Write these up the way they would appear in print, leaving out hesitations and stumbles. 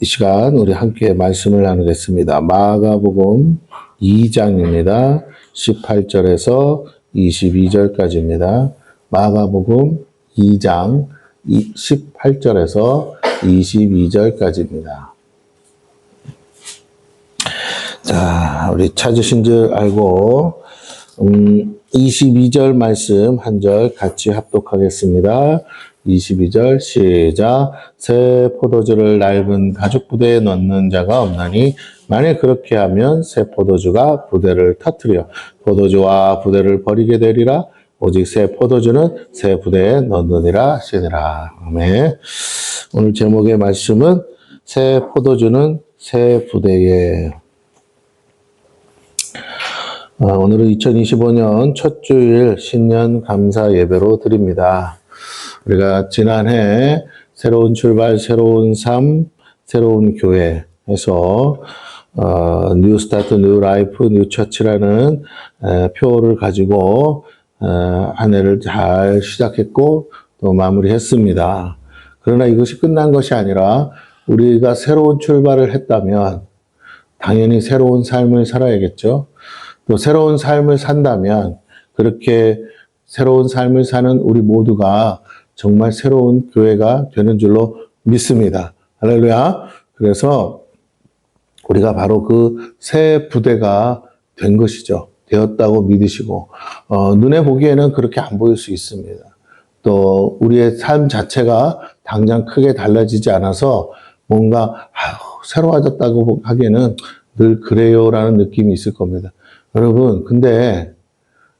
이 시간 우리 함께 말씀을 나누겠습니다. 마가복음 2장입니다. 18절에서 22절까지입니다. 마가복음 2장 18절에서 22절까지입니다. 자, 우리 찾으신 줄 알고 22절 말씀 한 절 같이 합독하겠습니다. 22절 시작. 새 포도주를 낡은 가죽 부대에 넣는 자가 없나니 만일 그렇게 하면 새 포도주가 부대를 터뜨려 포도주와 부대를 버리게 되리라. 오직 새 포도주는 새 부대에 넣느니라 하시니라. 아멘. 오늘 제목의 말씀은 새 포도주는 새 부대에. 오늘은 2025년 첫 주일 신년 감사 예배로 드립니다. 우리가 지난해 새로운 출발, 새로운 삶, 새로운 교회 해서 뉴 스타트, 뉴 라이프, 뉴 처치라는 표를 가지고 한 해를 잘 시작했고 또 마무리했습니다. 그러나 이것이 끝난 것이 아니라 우리가 새로운 출발을 했다면 당연히 새로운 삶을 살아야겠죠. 또 새로운 삶을 산다면 그렇게 새로운 삶을 사는 우리 모두가 정말 새로운 교회가 되는 줄로 믿습니다. 할렐루야. 그래서 우리가 바로 그 새 부대가 된 것이죠. 되었다고 믿으시고 눈에 보기에는 그렇게 안 보일 수 있습니다. 또 우리의 삶 자체가 당장 크게 달라지지 않아서 뭔가 새로워졌다고 하기에는 늘 그래요라는 느낌이 있을 겁니다. 여러분, 근데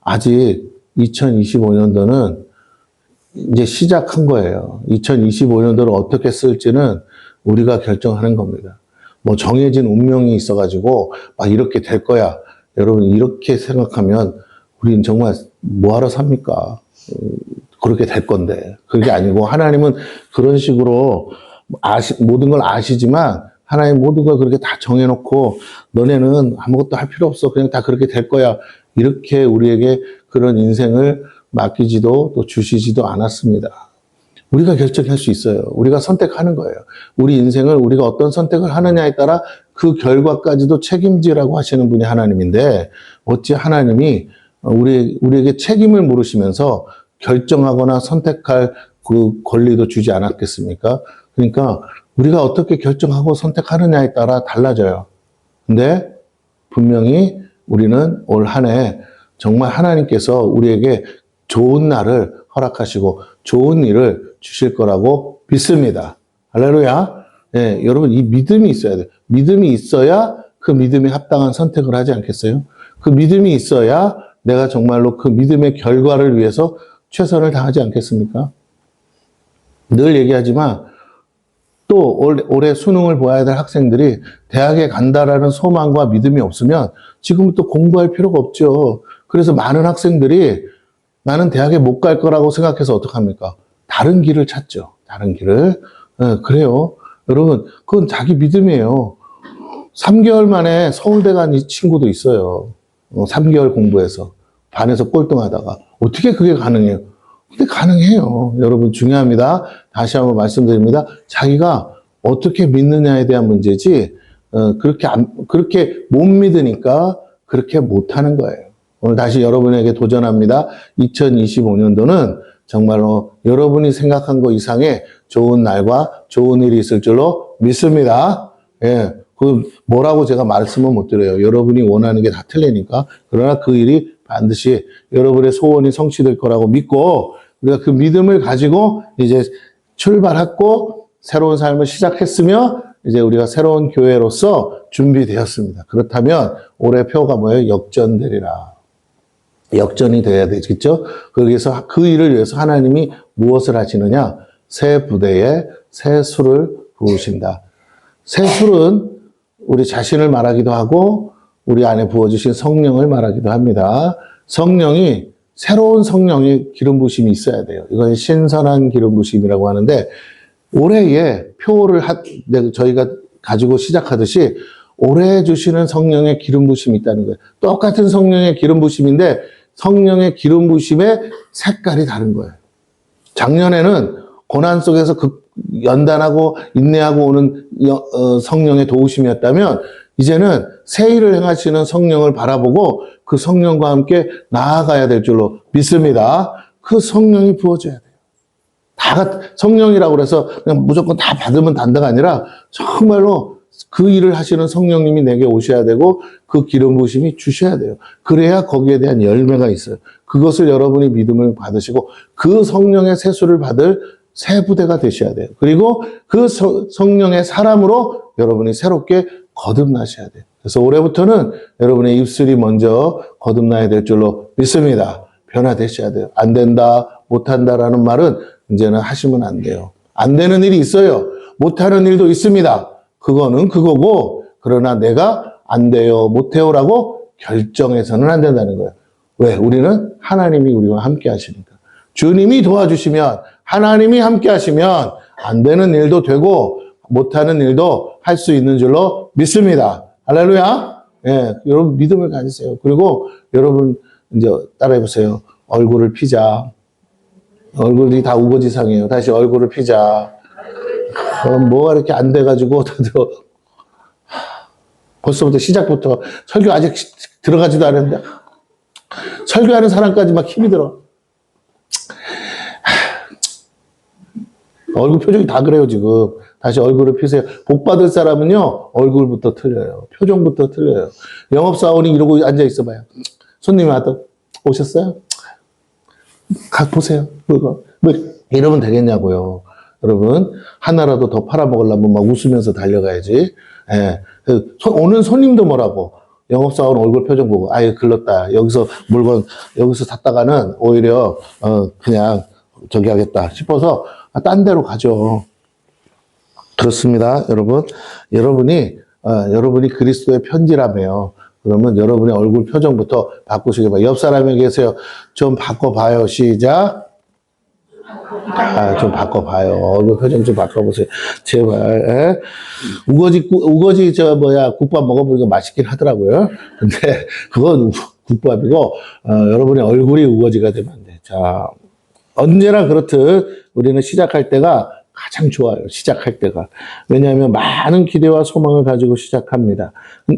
아직 2025년도는 이제 시작한 거예요. 2025년도를 어떻게 쓸지는 우리가 결정하는 겁니다. 뭐 정해진 운명이 있어가지고 막 이렇게 될 거야. 여러분, 이렇게 생각하면 우리는 정말 뭐하러 삽니까? 그렇게 될 건데. 그게 아니고 하나님은 그런 식으로 모든 걸 아시지만 하나님 모든 걸 그렇게 다 정해놓고 너네는 아무것도 할 필요 없어. 그냥 다 그렇게 될 거야. 이렇게 우리에게 그런 인생을 맡기지도 또 주시지도 않았습니다. 우리가 결정할 수 있어요. 우리가 선택하는 거예요. 우리 인생을 우리가 어떤 선택을 하느냐에 따라 그 결과까지도 책임지라고 하시는 분이 하나님인데 어찌 하나님이 우리에게 책임을 물으시면서 결정하거나 선택할 그 권리도 주지 않았겠습니까? 그러니까 우리가 어떻게 결정하고 선택하느냐에 따라 달라져요. 근데 분명히 우리는 올 한 해 정말 하나님께서 우리에게 좋은 날을 허락하시고 좋은 일을 주실 거라고 믿습니다. 할렐루야. 네, 여러분 이 믿음이 있어야 돼요. 믿음이 있어야 그 믿음에 합당한 선택을 하지 않겠어요? 그 믿음이 있어야 내가 정말로 그 믿음의 결과를 위해서 최선을 다하지 않겠습니까? 늘 얘기하지만 또 올해 수능을 보아야 될 학생들이 대학에 간다라는 소망과 믿음이 없으면 지금부터 공부할 필요가 없죠. 그래서 많은 학생들이 나는 대학에 못 갈 거라고 생각해서 어떡합니까? 다른 길을 찾죠. 다른 길을. 그래요. 여러분, 그건 자기 믿음이에요. 3개월 만에 서울대 간 이 친구도 있어요. 3개월 공부해서. 반에서 꼴등하다가. 어떻게 그게 가능해요? 근데 가능해요. 여러분 중요합니다. 다시 한번 말씀드립니다. 자기가 어떻게 믿느냐에 대한 문제지 그렇게 못 믿으니까 그렇게 못하는 거예요. 오늘 다시 여러분에게 도전합니다. 2025년도는 정말로 여러분이 생각한 것 이상의 좋은 날과 좋은 일이 있을 줄로 믿습니다. 예, 그 뭐라고 제가 말씀은 못 드려요. 여러분이 원하는 게 다 틀리니까. 그러나 그 일이 반드시 여러분의 소원이 성취될 거라고 믿고 우리가 그 믿음을 가지고 이제 출발했고 새로운 삶을 시작했으며 이제 우리가 새로운 교회로서 준비되었습니다. 그렇다면 올해 표가 뭐예요? 역전되리라. 역전이 돼야 되겠죠? 거기서 그 일을 위해서 하나님이 무엇을 하시느냐? 새 부대에 새 술을 부으신다. 새 술은 우리 자신을 말하기도 하고 우리 안에 부어주신 성령을 말하기도 합니다. 성령이 새로운 성령의 기름 부심이 있어야 돼요. 이건 신선한 기름 부심이라고 하는데 올해에 표를 저희가 가지고 시작하듯이 올해 주시는 성령의 기름 부심이 있다는 거예요. 똑같은 성령의 기름 부심인데 성령의 기름 부심의 색깔이 다른 거예요. 작년에는 고난 속에서 연단하고 인내하고 오는 성령의 도우심이었다면 이제는 새 일을 행하시는 성령을 바라보고 그 성령과 함께 나아가야 될 줄로 믿습니다. 그 성령이 부어져야 돼요. 성령이라고 그래서 그냥 무조건 다 받으면 단다가 아니라 정말로 그 일을 하시는 성령님이 내게 오셔야 되고 그 기름 부으심이 주셔야 돼요. 그래야 거기에 대한 열매가 있어요. 그것을 여러분이 믿음을 받으시고 그 성령의 세수를 받을 새 부대가 되셔야 돼요. 그리고 그 성령의 사람으로 여러분이 새롭게 거듭나셔야 돼요. 그래서 올해부터는 여러분의 입술이 먼저 거듭나야 될 줄로 믿습니다. 변화되셔야 돼요. 안 된다, 못한다라는 말은 이제는 하시면 안 돼요. 안 되는 일이 있어요. 못하는 일도 있습니다. 그거는 그거고, 그러나 내가 안 돼요, 못해요라고 결정해서는 안 된다는 거예요. 왜? 우리는 하나님이 우리와 함께 하시니까. 주님이 도와주시면, 하나님이 함께 하시면 안 되는 일도 되고 못하는 일도 할 수 있는 줄로 믿습니다. 할렐루야. 예, 여러분 믿음을 가지세요. 그리고 여러분 이제 따라해보세요. 얼굴을 피자. 얼굴이 다 우거지상이에요. 다시 얼굴을 피자. 그럼 뭐가 이렇게 안 돼가지고 벌써부터 시작부터 설교 아직 들어가지도 않았는데 설교하는 사람까지 막 힘이 들어. 얼굴 표정이 다 그래요 지금. 다시 얼굴을 피세요. 복 받을 사람은요 얼굴부터 틀려요. 표정부터 틀려요. 영업사원이 이러고 앉아 있어봐요. 손님이 오셨어요? 보세요. 그거 뭐 이러면 되겠냐고요. 여러분 하나라도 더 팔아먹으려면 막 웃으면서 달려가야지. 예. 오는 손님도 뭐라고 영업사원 얼굴 표정 보고 아유 글렀다. 여기서 물건 여기서 샀다가는 오히려 그냥 저기 하겠다 싶어서 딴 데로 가죠. 그렇습니다, 여러분. 여러분이 그리스도의 편지라며요. 그러면 여러분의 얼굴 표정부터 바꾸시기 바랍니다. 옆 사람에 계세요. 좀 바꿔봐요. 시작. 좀 바꿔봐요. 얼굴 표정 좀 바꿔보세요. 제발. 에? 우거지, 국밥 먹어보니까 맛있긴 하더라고요. 근데 그건 국밥이고, 여러분의 얼굴이 우거지가 되면 안 돼. 자, 언제나 그렇듯 우리는 시작할 때가 가장 좋아요. 시작할 때가. 왜냐하면 많은 기대와 소망을 가지고 시작합니다.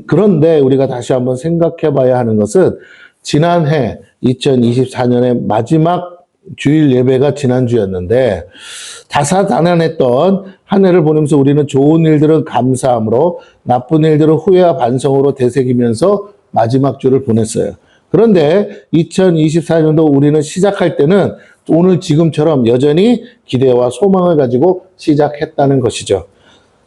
그런데 우리가 다시 한번 생각해 봐야 하는 것은 지난해 2024년의 마지막 주일 예배가 지난주였는데 다사다난했던 한 해를 보내면서 우리는 좋은 일들은 감사함으로 나쁜 일들은 후회와 반성으로 되새기면서 마지막 주를 보냈어요. 그런데 2024년도 우리는 시작할 때는 오늘 지금처럼 여전히 기대와 소망을 가지고 시작했다는 것이죠.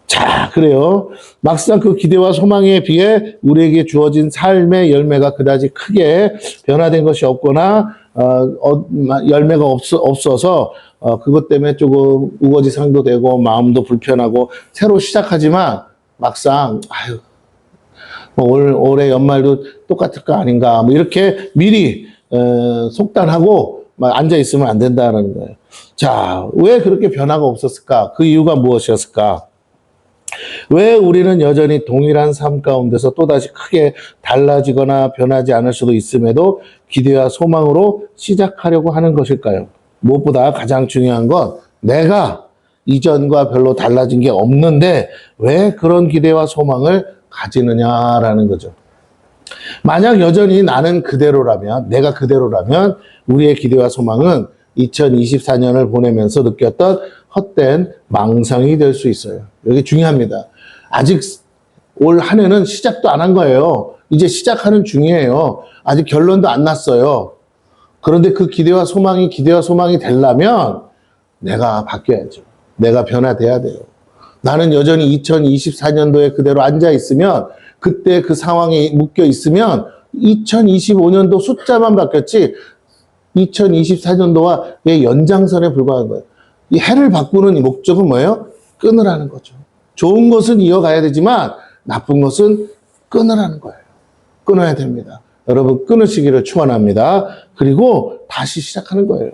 자, 그래요. 막상 그 기대와 소망에 비해 우리에게 주어진 삶의 열매가 그다지 크게 변화된 것이 없거나 열매가 없어서 그것 때문에 조금 우거지상도 되고 마음도 불편하고 새로 시작하지만 막상 올해 연말도 똑같을 거 아닌가 뭐 이렇게 미리 속단하고 막 앉아 있으면 안 된다는 거예요. 자, 왜 그렇게 변화가 없었을까? 그 이유가 무엇이었을까? 왜 우리는 여전히 동일한 삶 가운데서 또다시 크게 달라지거나 변하지 않을 수도 있음에도 기대와 소망으로 시작하려고 하는 것일까요? 무엇보다 가장 중요한 건 내가 이전과 별로 달라진 게 없는데 왜 그런 기대와 소망을 가지느냐라는 거죠. 만약 여전히 나는 그대로라면, 내가 그대로라면 우리의 기대와 소망은 2024년을 보내면서 느꼈던 헛된 망상이 될 수 있어요. 여기 중요합니다. 아직 올 한 해는 시작도 안 한 거예요. 이제 시작하는 중이에요. 아직 결론도 안 났어요. 그런데 그 기대와 소망이 되려면 내가 바뀌어야죠. 내가 변화돼야 돼요. 나는 여전히 2024년도에 그대로 앉아 있으면 그때 그 상황에 묶여 있으면 2025년도 숫자만 바뀌었지 2024년도와의 연장선에 불과한 거예요. 이 해를 바꾸는 이 목적은 뭐예요? 끊으라는 거죠. 좋은 것은 이어가야 되지만 나쁜 것은 끊으라는 거예요. 끊어야 됩니다. 여러분 끊으시기를 축원합니다. 그리고 다시 시작하는 거예요.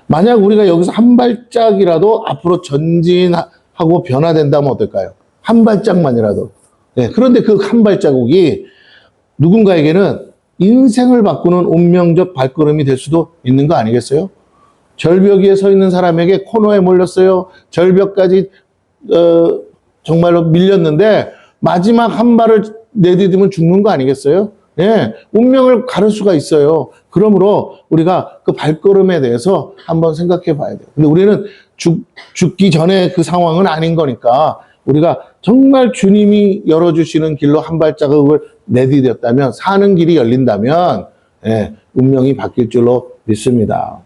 만약 우리가 여기서 한 발짝이라도 앞으로 전진하고 변화된다면 어떨까요? 한 발짝만이라도. 네, 그런데 그 한 발자국이 누군가에게는 인생을 바꾸는 운명적 발걸음이 될 수도 있는 거 아니겠어요? 절벽 위에 서 있는 사람에게 코너에 몰렸어요. 절벽까지 정말로 밀렸는데 마지막 한 발을 내디디면 죽는 거 아니겠어요? 예, 운명을 가를 수가 있어요. 그러므로 우리가 그 발걸음에 대해서 한번 생각해 봐야 돼요. 근데 우리는 죽기 전에 그 상황은 아닌 거니까 우리가 정말 주님이 열어주시는 길로 한 발자국을 내디뎠다면, 사는 길이 열린다면, 예, 운명이 바뀔 줄로 믿습니다.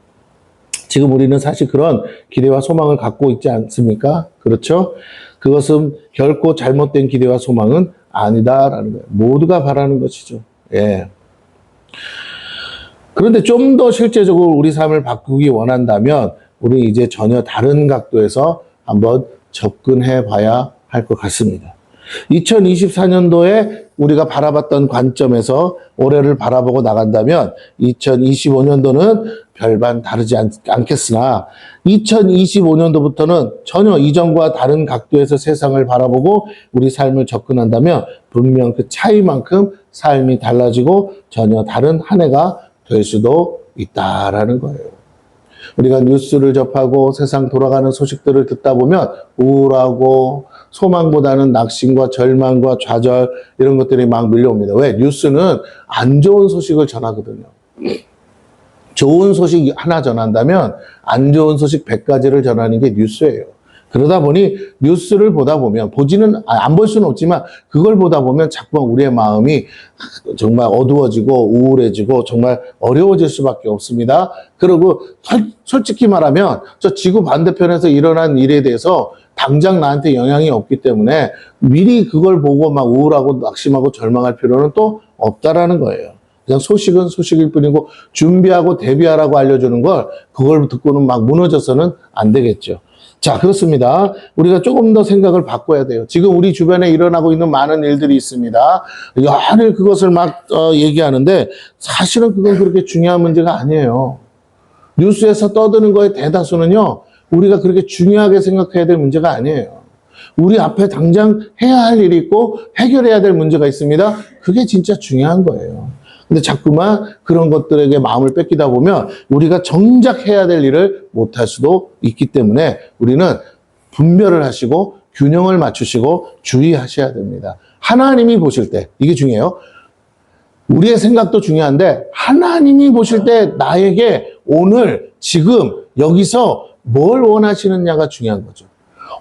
지금 우리는 사실 그런 기대와 소망을 갖고 있지 않습니까? 그렇죠? 그것은 결코 잘못된 기대와 소망은 아니다라는 거예요. 모두가 바라는 것이죠. 예. 그런데 좀 더 실제적으로 우리 삶을 바꾸기 원한다면 우리 이제 전혀 다른 각도에서 한번 접근해 봐야 할 것 같습니다. 2024년도에 우리가 바라봤던 관점에서 올해를 바라보고 나간다면 2025년도는 별반 다르지 않겠으나 2025년도부터는 전혀 이전과 다른 각도에서 세상을 바라보고 우리 삶을 접근한다면 분명 그 차이만큼 삶이 달라지고 전혀 다른 한 해가 될 수도 있다라는 거예요. 우리가 뉴스를 접하고 세상 돌아가는 소식들을 듣다 보면 우울하고 소망보다는 낙심과 절망과 좌절 이런 것들이 막 밀려옵니다. 왜? 뉴스는 안 좋은 소식을 전하거든요. 좋은 소식 하나 전한다면 안 좋은 소식 100가지를 전하는 게 뉴스예요. 그러다 보니 뉴스를 보다 보면 안 볼 수는 없지만 그걸 보다 보면 자꾸만 우리의 마음이 정말 어두워지고 우울해지고 정말 어려워질 수밖에 없습니다. 그리고 솔직히 말하면 저 지구 반대편에서 일어난 일에 대해서 당장 나한테 영향이 없기 때문에 미리 그걸 보고 막 우울하고 낙심하고 절망할 필요는 또 없다라는 거예요. 그냥 소식은 소식일 뿐이고 준비하고 대비하라고 알려주는 걸 그걸 듣고는 막 무너져서는 안 되겠죠. 자, 그렇습니다. 우리가 조금 더 생각을 바꿔야 돼요. 지금 우리 주변에 일어나고 있는 많은 일들이 있습니다. 연일 그것을 막 얘기하는데 사실은 그건 그렇게 중요한 문제가 아니에요. 뉴스에서 떠드는 거의 대다수는요, 우리가 그렇게 중요하게 생각해야 될 문제가 아니에요. 우리 앞에 당장 해야 할 일이 있고 해결해야 될 문제가 있습니다. 그게 진짜 중요한 거예요. 근데 자꾸만 그런 것들에게 마음을 뺏기다 보면 우리가 정작 해야 될 일을 못할 수도 있기 때문에 우리는 분별을 하시고 균형을 맞추시고 주의하셔야 됩니다. 하나님이 보실 때, 이게 중요해요. 우리의 생각도 중요한데 하나님이 보실 때 나에게 오늘 지금 여기서 뭘 원하시느냐가 중요한 거죠.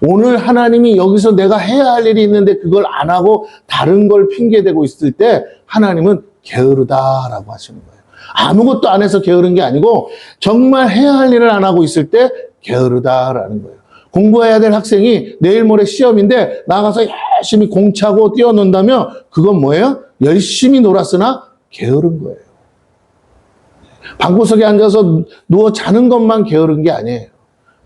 오늘 하나님이 여기서 내가 해야 할 일이 있는데 그걸 안 하고 다른 걸 핑계대고 있을 때 하나님은 게으르다라고 하시는 거예요. 아무것도 안 해서 게으른 게 아니고 정말 해야 할 일을 안 하고 있을 때 게으르다라는 거예요. 공부해야 될 학생이 내일 모레 시험인데 나가서 열심히 공차고 뛰어논다면 그건 뭐예요? 열심히 놀았으나 게으른 거예요. 방구석에 앉아서 누워 자는 것만 게으른 게 아니에요.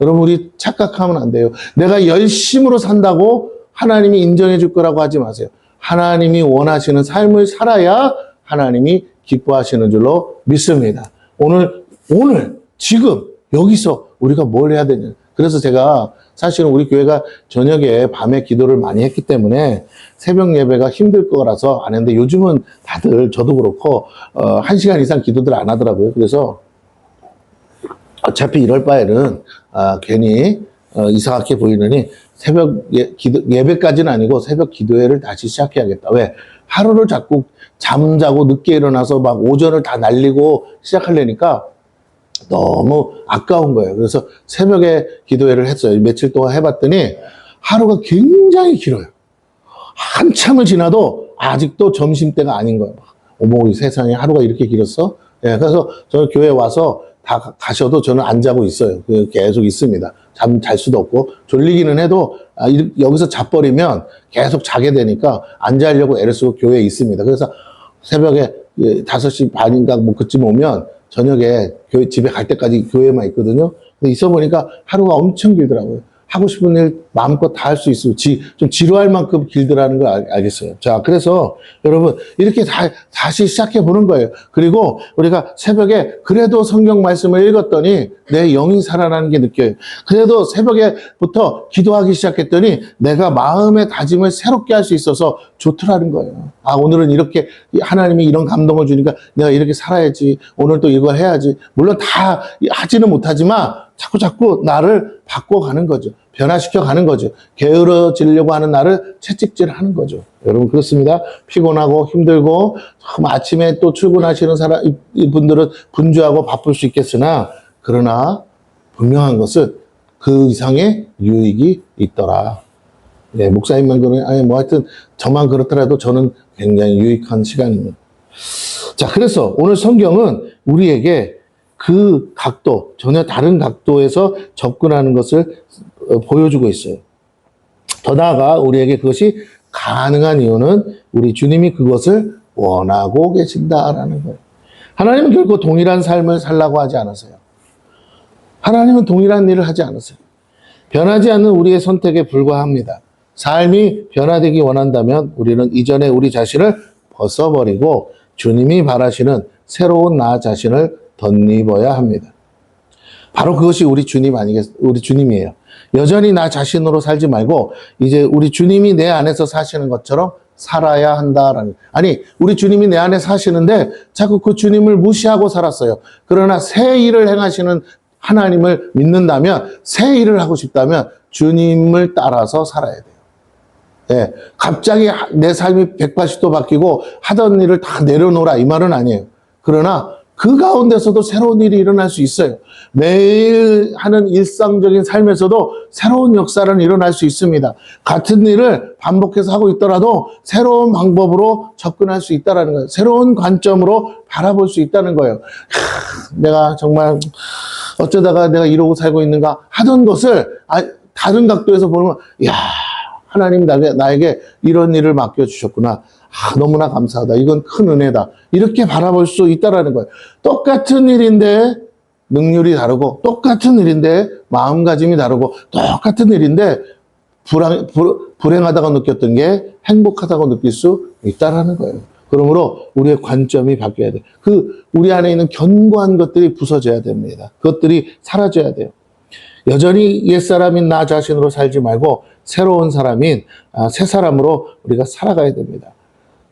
여러분, 우리 착각하면 안 돼요. 내가 열심으로 산다고 하나님이 인정해 줄 거라고 하지 마세요. 하나님이 원하시는 삶을 살아야 하나님이 기뻐하시는 줄로 믿습니다. 오늘, 지금, 여기서 우리가 뭘 해야 되냐. 그래서 제가 사실은 우리 교회가 저녁에 밤에 기도를 많이 했기 때문에 새벽 예배가 힘들 거라서 안 했는데 요즘은 다들 저도 그렇고 1시간 이상 기도들 안 하더라고요. 그래서 어차피 이럴 바에는 괜히 이상하게 보이느니 새벽 예배까지는 아니고 새벽 기도회를 다시 시작해야겠다. 왜? 하루를 자꾸 잠자고 늦게 일어나서 막 오전을 다 날리고 시작하려니까 너무 아까운 거예요. 그래서 새벽에 기도회를 했어요. 며칠 동안 해봤더니 하루가 굉장히 길어요. 한참을 지나도 아직도 점심때가 아닌 거예요. 어머, 이 세상에 하루가 이렇게 길었어? 예, 그래서 저는 교회 와서 다 가셔도 저는 안 자고 있어요. 계속 있습니다. 잠 잘 수도 없고 졸리기는 해도 여기서 자버리면 계속 자게 되니까 안 자려고 애를 쓰고 교회에 있습니다. 그래서 새벽에 5시 반인가 뭐 그쯤 오면 저녁에 집에 갈 때까지 교회만 있거든요. 근데 있어 보니까 하루가 엄청 길더라고요. 하고 싶은 일 마음껏 다 할 수 있어요. 좀 지루할 만큼 길더라는 걸 알겠어요. 자, 그래서 여러분 이렇게 다시 시작해 보는 거예요. 그리고 우리가 새벽에 그래도 성경 말씀을 읽었더니 내 영이 살아나는 게 느껴요. 그래도 새벽에부터 기도하기 시작했더니 내가 마음의 다짐을 새롭게 할 수 있어서 좋더라는 거예요. 아, 오늘은 이렇게 하나님이 이런 감동을 주니까 내가 이렇게 살아야지. 오늘 또 이걸 해야지. 물론 다 하지는 못하지만 자꾸 나를 바꿔가는 거죠. 변화시켜 가는 거죠. 게으러지려고 하는 나를 채찍질 하는 거죠. 여러분, 그렇습니다. 피곤하고 힘들고 아침에 또 출근하시는 분들은 분주하고 바쁠 수 있겠으나, 그러나 분명한 것은 그 이상의 유익이 있더라. 네, 목사님만 아니, 하여튼 저만 그렇더라도 저는 굉장히 유익한 시간입니다. 자, 그래서 오늘 성경은 우리에게 그 각도, 전혀 다른 각도에서 접근하는 것을 보여주고 있어요. 더 나아가 우리에게 그것이 가능한 이유는 우리 주님이 그것을 원하고 계신다라는 거예요. 하나님은 결코 동일한 삶을 살라고 하지 않으세요. 하나님은 동일한 일을 하지 않으세요. 변하지 않는 우리의 선택에 불과합니다. 삶이 변화되기 원한다면 우리는 이전에 우리 자신을 벗어버리고 주님이 바라시는 새로운 나 자신을 덧입어야 합니다. 바로 그것이 우리 주님이에요. 여전히 나 자신으로 살지 말고 이제 우리 주님이 내 안에서 사시는 것처럼 살아야 한다라는. 아니, 우리 주님이 내 안에 사시는데 자꾸 그 주님을 무시하고 살았어요. 그러나 새 일을 행하시는 하나님을 믿는다면, 새 일을 하고 싶다면 주님을 따라서 살아야 돼요. 예, 갑자기 내 삶이 180도 바뀌고 하던 일을 다 내려놓으라 이 말은 아니에요. 그러나 그 가운데서도 새로운 일이 일어날 수 있어요. 매일 하는 일상적인 삶에서도 새로운 역사는 일어날 수 있습니다. 같은 일을 반복해서 하고 있더라도 새로운 방법으로 접근할 수 있다는 거예요. 새로운 관점으로 바라볼 수 있다는 거예요. 내가 정말 어쩌다가 내가 이러고 살고 있는가 하던 것을 다른 각도에서 보면, 이야, 하나님 나에게 이런 일을 맡겨주셨구나. 너무나 감사하다. 이건 큰 은혜다. 이렇게 바라볼 수 있다는 거예요. 똑같은 일인데 능률이 다르고, 똑같은 일인데 마음가짐이 다르고, 똑같은 일인데 불행하다고 느꼈던 게 행복하다고 느낄 수 있다는 거예요. 그러므로 우리의 관점이 바뀌어야 돼요. 우리 안에 있는 견고한 것들이 부서져야 됩니다. 그것들이 사라져야 돼요. 여전히 옛사람인 나 자신으로 살지 말고 새로운 사람인 새 사람으로 우리가 살아가야 됩니다.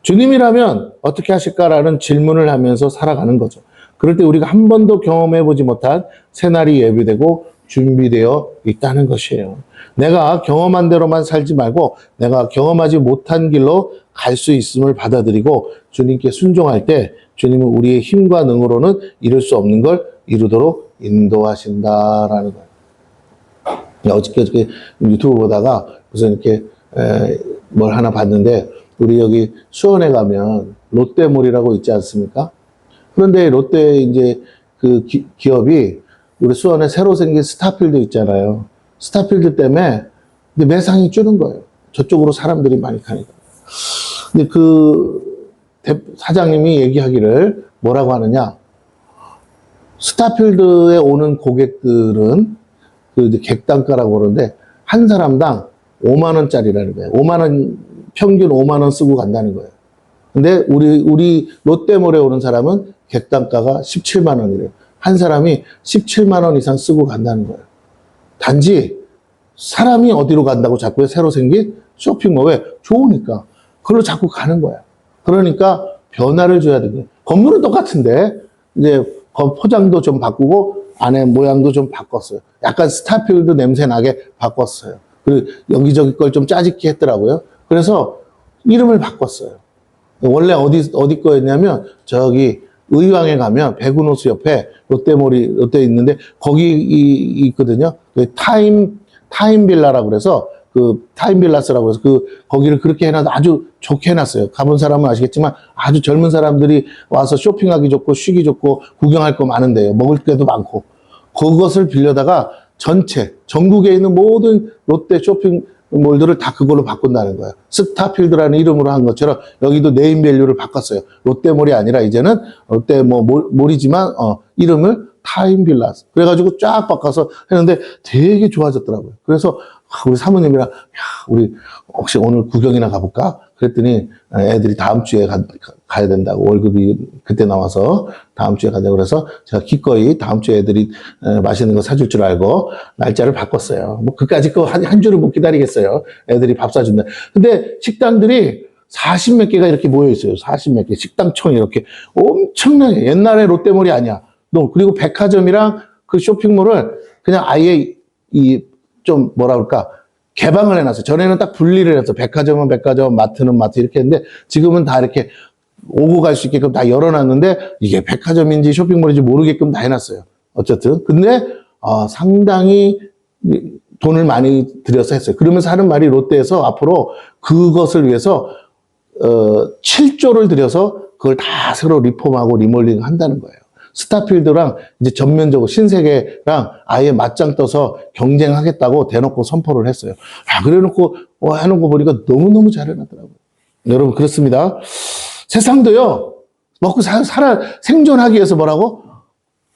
주님이라면 어떻게 하실까라는 질문을 하면서 살아가는 거죠. 그럴 때 우리가 한 번도 경험해보지 못한 새날이 예비되고 준비되어 있다는 것이에요. 내가 경험한 대로만 살지 말고 내가 경험하지 못한 길로 갈 수 있음을 받아들이고 주님께 순종할 때 주님은 우리의 힘과 능으로는 이룰 수 없는 걸 이루도록 인도하신다라는 거예요. 어저께 유튜브 보다가 무슨 이렇게 뭘 하나 봤는데, 우리 여기 수원에 가면 롯데몰이라고 있지 않습니까? 그런데 롯데 이제 그 기업이 우리 수원에 새로 생긴 스타필드 있잖아요. 스타필드 때문에 매상이 줄은 거예요. 저쪽으로 사람들이 많이 가니까. 근데 사장님이 얘기하기를 뭐라고 하느냐? 스타필드에 오는 고객들은 객단가라고 그러는데 한 사람당 5만 원짜리라는 거예요. 평균 5만 원 쓰고 간다는 거예요. 근데 우리 롯데몰에 오는 사람은 객단가가 17만 원이래요. 한 사람이 17만 원 이상 쓰고 간다는 거예요. 단지 사람이 어디로 간다고 자꾸 새로 생긴 쇼핑몰. 왜? 좋으니까. 그걸로 자꾸 가는 거야. 그러니까 변화를 줘야 되거든요. 건물은 똑같은데 이제 포장도 좀 바꾸고 안에 모양도 좀 바꿨어요. 약간 스타필드 냄새 나게 바꿨어요. 그리고 여기저기 걸 좀 짜집기 했더라고요. 그래서 이름을 바꿨어요. 원래 어디 거였냐면 저기 의왕에 가면 백운호수 옆에 롯데 있는데 거기 있거든요. 타임빌라라고 그래서 타임빌라스라고 해서 거기를 그렇게 해놔서 아주 좋게 해놨어요. 가본 사람은 아시겠지만 아주 젊은 사람들이 와서 쇼핑하기 좋고 쉬기 좋고 구경할 거 많은데요. 먹을 게도 많고. 그것을 빌려다가 전국에 있는 모든 롯데 쇼핑몰들을 다 그걸로 바꾼다는 거예요. 스타필드라는 이름으로 한 것처럼 여기도 네임밸류를 바꿨어요. 롯데몰이 아니라 이제는 롯데 몰이지만 이름을 타임 빌라스. 그래가지고 쫙 바꿔서 했는데 되게 좋아졌더라고요. 그래서 우리 사모님이랑, 야, 우리 혹시 오늘 구경이나 가볼까? 그랬더니 애들이 다음 주에 가야 된다고, 월급이 그때 나와서 다음 주에 가자고 그래서 제가 기꺼이 다음 주에 애들이 맛있는 거 사줄 줄 알고 날짜를 바꿨어요. 뭐 그까짓 거 한 주를 못 기다리겠어요. 애들이 밥 사준다. 근데 식당들이 40 몇 개가 이렇게 모여 있어요. 40 몇 개. 식당청이 이렇게 엄청나게. 옛날에 롯데몰이 아니야. 그리고 백화점이랑 그 쇼핑몰을 그냥 아예 좀 뭐라 그럴까. 개방을 해놨어요. 전에는 딱 분리를 해서 백화점은 백화점, 마트는 마트 이렇게 했는데 지금은 다 이렇게 오고 갈 수 있게끔 다 열어놨는데 이게 백화점인지 쇼핑몰인지 모르게끔 다 해놨어요. 어쨌든. 근데 상당히 돈을 많이 들여서 했어요. 그러면서 하는 말이 롯데에서 앞으로 그것을 위해서 7조를 들여서 그걸 다 새로 리폼하고 리몰딩 한다는 거예요. 스타필드랑 이제 전면적으로 신세계랑 아예 맞짱 떠서 경쟁하겠다고 대놓고 선포를 했어요. 그래 놓고 해놓은 거 보니까 너무너무 잘 해놨더라고요. 여러분, 그렇습니다. 세상도요, 먹고 생존하기 위해서 뭐라고?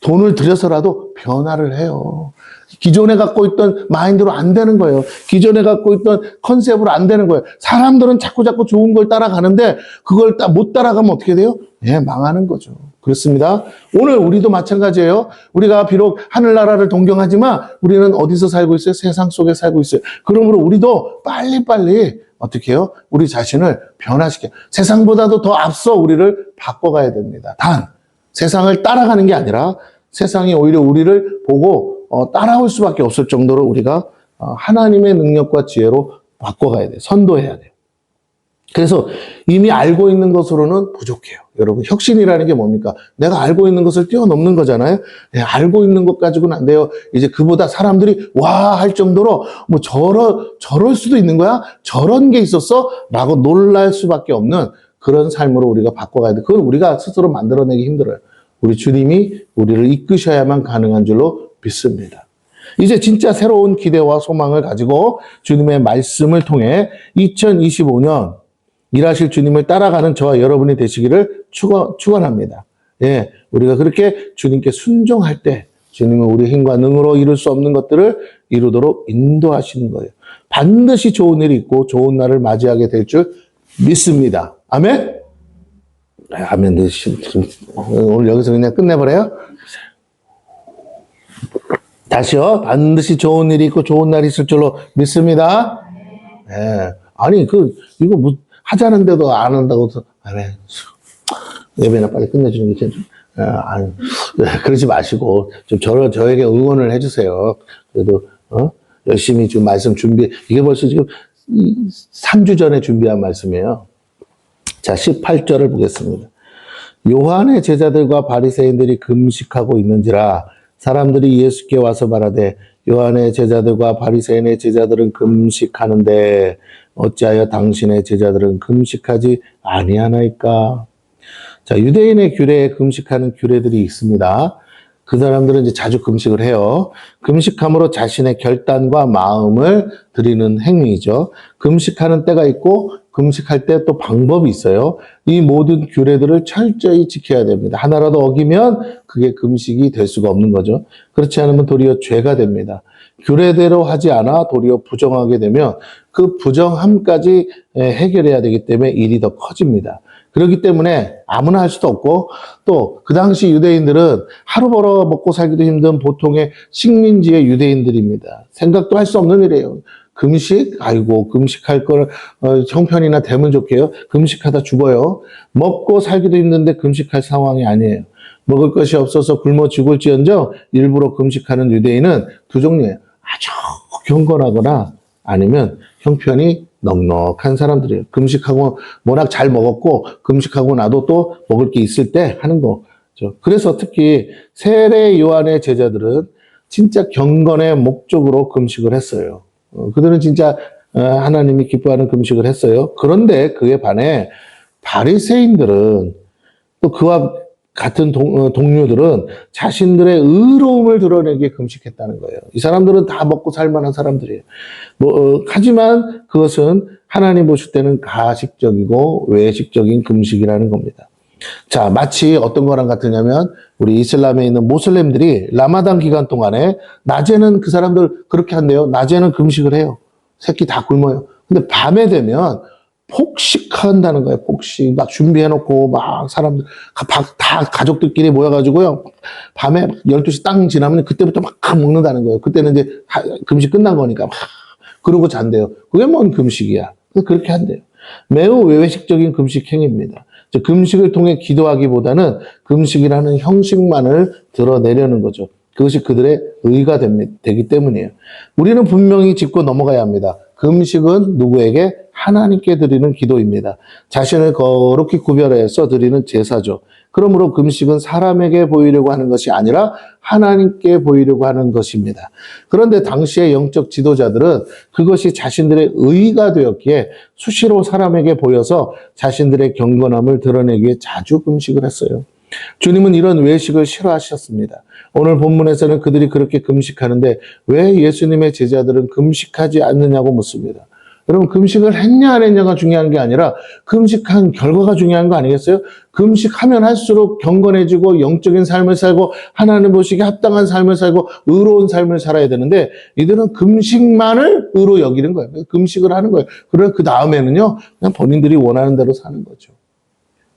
돈을 들여서라도 변화를 해요. 기존에 갖고 있던 마인드로 안 되는 거예요. 기존에 갖고 있던 컨셉으로 안 되는 거예요. 사람들은 자꾸 좋은 걸 따라가는데 그걸 못 따라가면 어떻게 돼요? 망하는 거죠. 그렇습니다. 오늘 우리도 마찬가지예요. 우리가 비록 하늘나라를 동경하지만 우리는 어디서 살고 있어요? 세상 속에 살고 있어요. 그러므로 우리도 빨리빨리 어떻게 해요? 우리 자신을 변화시켜. 세상보다도 더 앞서 우리를 바꿔가야 됩니다. 단, 세상을 따라가는 게 아니라 세상이 오히려 우리를 보고 따라올 수밖에 없을 정도로 우리가 하나님의 능력과 지혜로 바꿔가야 돼요. 선도해야 돼요. 그래서 이미 알고 있는 것으로는 부족해요. 여러분, 혁신이라는 게 뭡니까? 내가 알고 있는 것을 뛰어넘는 거잖아요. 알고 있는 것 가지고는 안 돼요. 이제 그보다 사람들이 와 할 정도로 뭐 저럴 수도 있는 거야? 저런 게 있었어? 라고 놀랄 수밖에 없는 그런 삶으로 우리가 바꿔가야 돼. 그건 우리가 스스로 만들어내기 힘들어요. 우리 주님이 우리를 이끄셔야만 가능한 줄로 믿습니다. 이제 진짜 새로운 기대와 소망을 가지고 주님의 말씀을 통해 2025년 일하실 주님을 따라가는 저와 여러분이 되시기를 축원합니다. 예, 우리가 그렇게 주님께 순종할 때 주님은 우리 힘과 능으로 이룰 수 없는 것들을 이루도록 인도하시는 거예요. 반드시 좋은 일이 있고 좋은 날을 맞이하게 될 줄 믿습니다. 아멘? 아멘. 오늘 여기서 그냥 끝내버려요? 다시요. 반드시 좋은 일이 있고 좋은 날이 있을 줄로 믿습니다. 예. 아니, 이거 뭐, 하자는데도 안 한다고, 예배나 빨리 끝내주는 게 좀, 그러지 마시고, 좀 저에게 응원을 해주세요. 그래도, 열심히 좀 말씀 이게 벌써 지금 3주 전에 준비한 말씀이에요. 자, 18절을 보겠습니다. 요한의 제자들과 바리새인들이 금식하고 있는지라 사람들이 예수께 와서 말하되 요한의 제자들과 바리새인의 제자들은 금식하는데 어찌하여 당신의 제자들은 금식하지 아니하나이까? 자, 유대인의 규례에 금식하는 규례들이 있습니다. 그 사람들은 이제 자주 금식을 해요. 금식함으로 자신의 결단과 마음을 드리는 행위죠. 금식하는 때가 있고 금식할 때 또 방법이 있어요. 이 모든 규례들을 철저히 지켜야 됩니다. 하나라도 어기면 그게 금식이 될 수가 없는 거죠. 그렇지 않으면 도리어 죄가 됩니다. 규례대로 하지 않아 도리어 부정하게 되면 그 부정함까지 해결해야 되기 때문에 일이 더 커집니다. 그렇기 때문에 아무나 할 수도 없고 또 그 당시 유대인들은 하루 벌어 먹고 살기도 힘든 보통의 식민지의 유대인들입니다. 생각도 할 수 없는 일이에요. 금식? 아이고, 금식할 걸 형편이나 되면 좋게요. 금식하다 죽어요. 먹고 살기도 힘든데 금식할 상황이 아니에요. 먹을 것이 없어서 굶어 죽을지언정 일부러 금식하는 유대인은 두 종류예요. 아주 경건하거나 아니면 형편이 넉넉한 사람들이에요. 금식하고 워낙 잘 먹었고 금식하고 나도 또 먹을 게 있을 때 하는 거죠. 그래서 특히 세례 요한의 제자들은 진짜 경건의 목적으로 금식을 했어요. 그들은 진짜 하나님이 기뻐하는 금식을 했어요. 그런데 그에 반해 바리새인들은 또 그와 같은 동료들은 자신들의 의로움을 드러내기에 금식했다는 거예요. 이 사람들은 다 먹고 살만한 사람들이에요. 하지만 그것은 하나님 보실 때는 가식적이고 외식적인 금식이라는 겁니다. 자, 마치 어떤 거랑 같으냐면 우리 이슬람에 있는 모슬렘들이 라마단 기간 동안에 낮에는 그 사람들 그렇게 한대요. 낮에는 금식을 해요. 새끼 다 굶어요. 근데 밤에 되면 폭식한다는 거예요. 폭식. 막 준비해놓고 막 사람들 다 가족들끼리 모여가지고요. 밤에 12시 딱 지나면 그때부터 막 먹는다는 거예요. 그때는 이제 금식 끝난 거니까 막 그러고 잔대요. 그게 뭔 금식이야. 그렇게 한대요. 매우 외식적인 금식 행위입니다. 금식을 통해 기도하기보다는 금식이라는 형식만을 드러내려는 거죠. 그것이 그들의 의가 되기 때문이에요. 우리는 분명히 짚고 넘어가야 합니다. 금식은 누구에게? 하나님께 드리는 기도입니다. 자신을 거룩히 구별해서 드리는 제사죠. 그러므로 금식은 사람에게 보이려고 하는 것이 아니라 하나님께 보이려고 하는 것입니다. 그런데 당시의 영적 지도자들은 그것이 자신들의 의가 되었기에 수시로 사람에게 보여서 자신들의 경건함을 드러내기 위해 자주 금식을 했어요. 주님은 이런 외식을 싫어하셨습니다. 오늘 본문에서는 그들이 그렇게 금식하는데 왜 예수님의 제자들은 금식하지 않느냐고 묻습니다. 여러분, 금식을 했냐 안 했냐가 중요한 게 아니라 금식한 결과가 중요한 거 아니겠어요? 금식하면 할수록 경건해지고 영적인 삶을 살고 하나님 보시기에 합당한 삶을 살고 의로운 삶을 살아야 되는데 이들은 금식만을 의로 여기는 거예요. 금식을 하는 거예요. 그러나 그 다음에는요, 그냥 본인들이 원하는 대로 사는 거죠.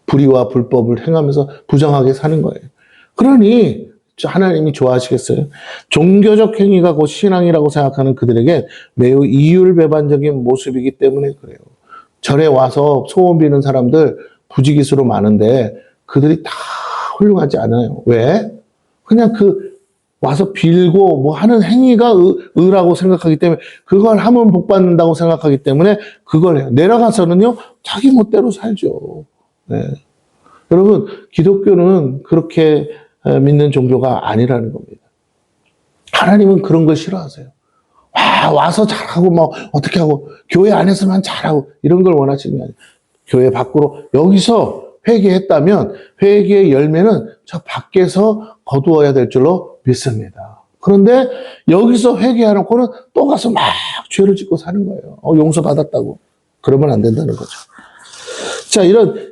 불의와 불법을 행하면서 부정하게 사는 거예요. 그러니 하나님이 좋아하시겠어요? 종교적 행위가 곧 신앙이라고 생각하는 그들에게 매우 이율배반적인 모습이기 때문에 그래요. 절에 와서 소원 비는 사람들 부지기수로 많은데 그들이 다 훌륭하지 않아요. 왜? 그냥 와서 빌고 뭐 하는 행위가 의라고 생각하기 때문에 그걸 하면 복 받는다고 생각하기 때문에 그걸 해요. 내려가서는요, 자기 멋대로 살죠. 네. 여러분, 기독교는 그렇게 믿는 종교가 아니라는 겁니다. 하나님은 그런 걸 싫어하세요. 와서 잘하고 뭐 어떻게 하고 교회 안에서만 잘하고 이런 걸 원하시는 게 아니에요. 교회 밖으로 여기서 회개했다면 회개의 열매는 저 밖에서 거두어야 될 줄로 믿습니다. 그런데 여기서 회개하놓고는 또 가서 막 죄를 짓고 사는 거예요. 용서받았다고. 그러면 안 된다는 거죠. 자, 이런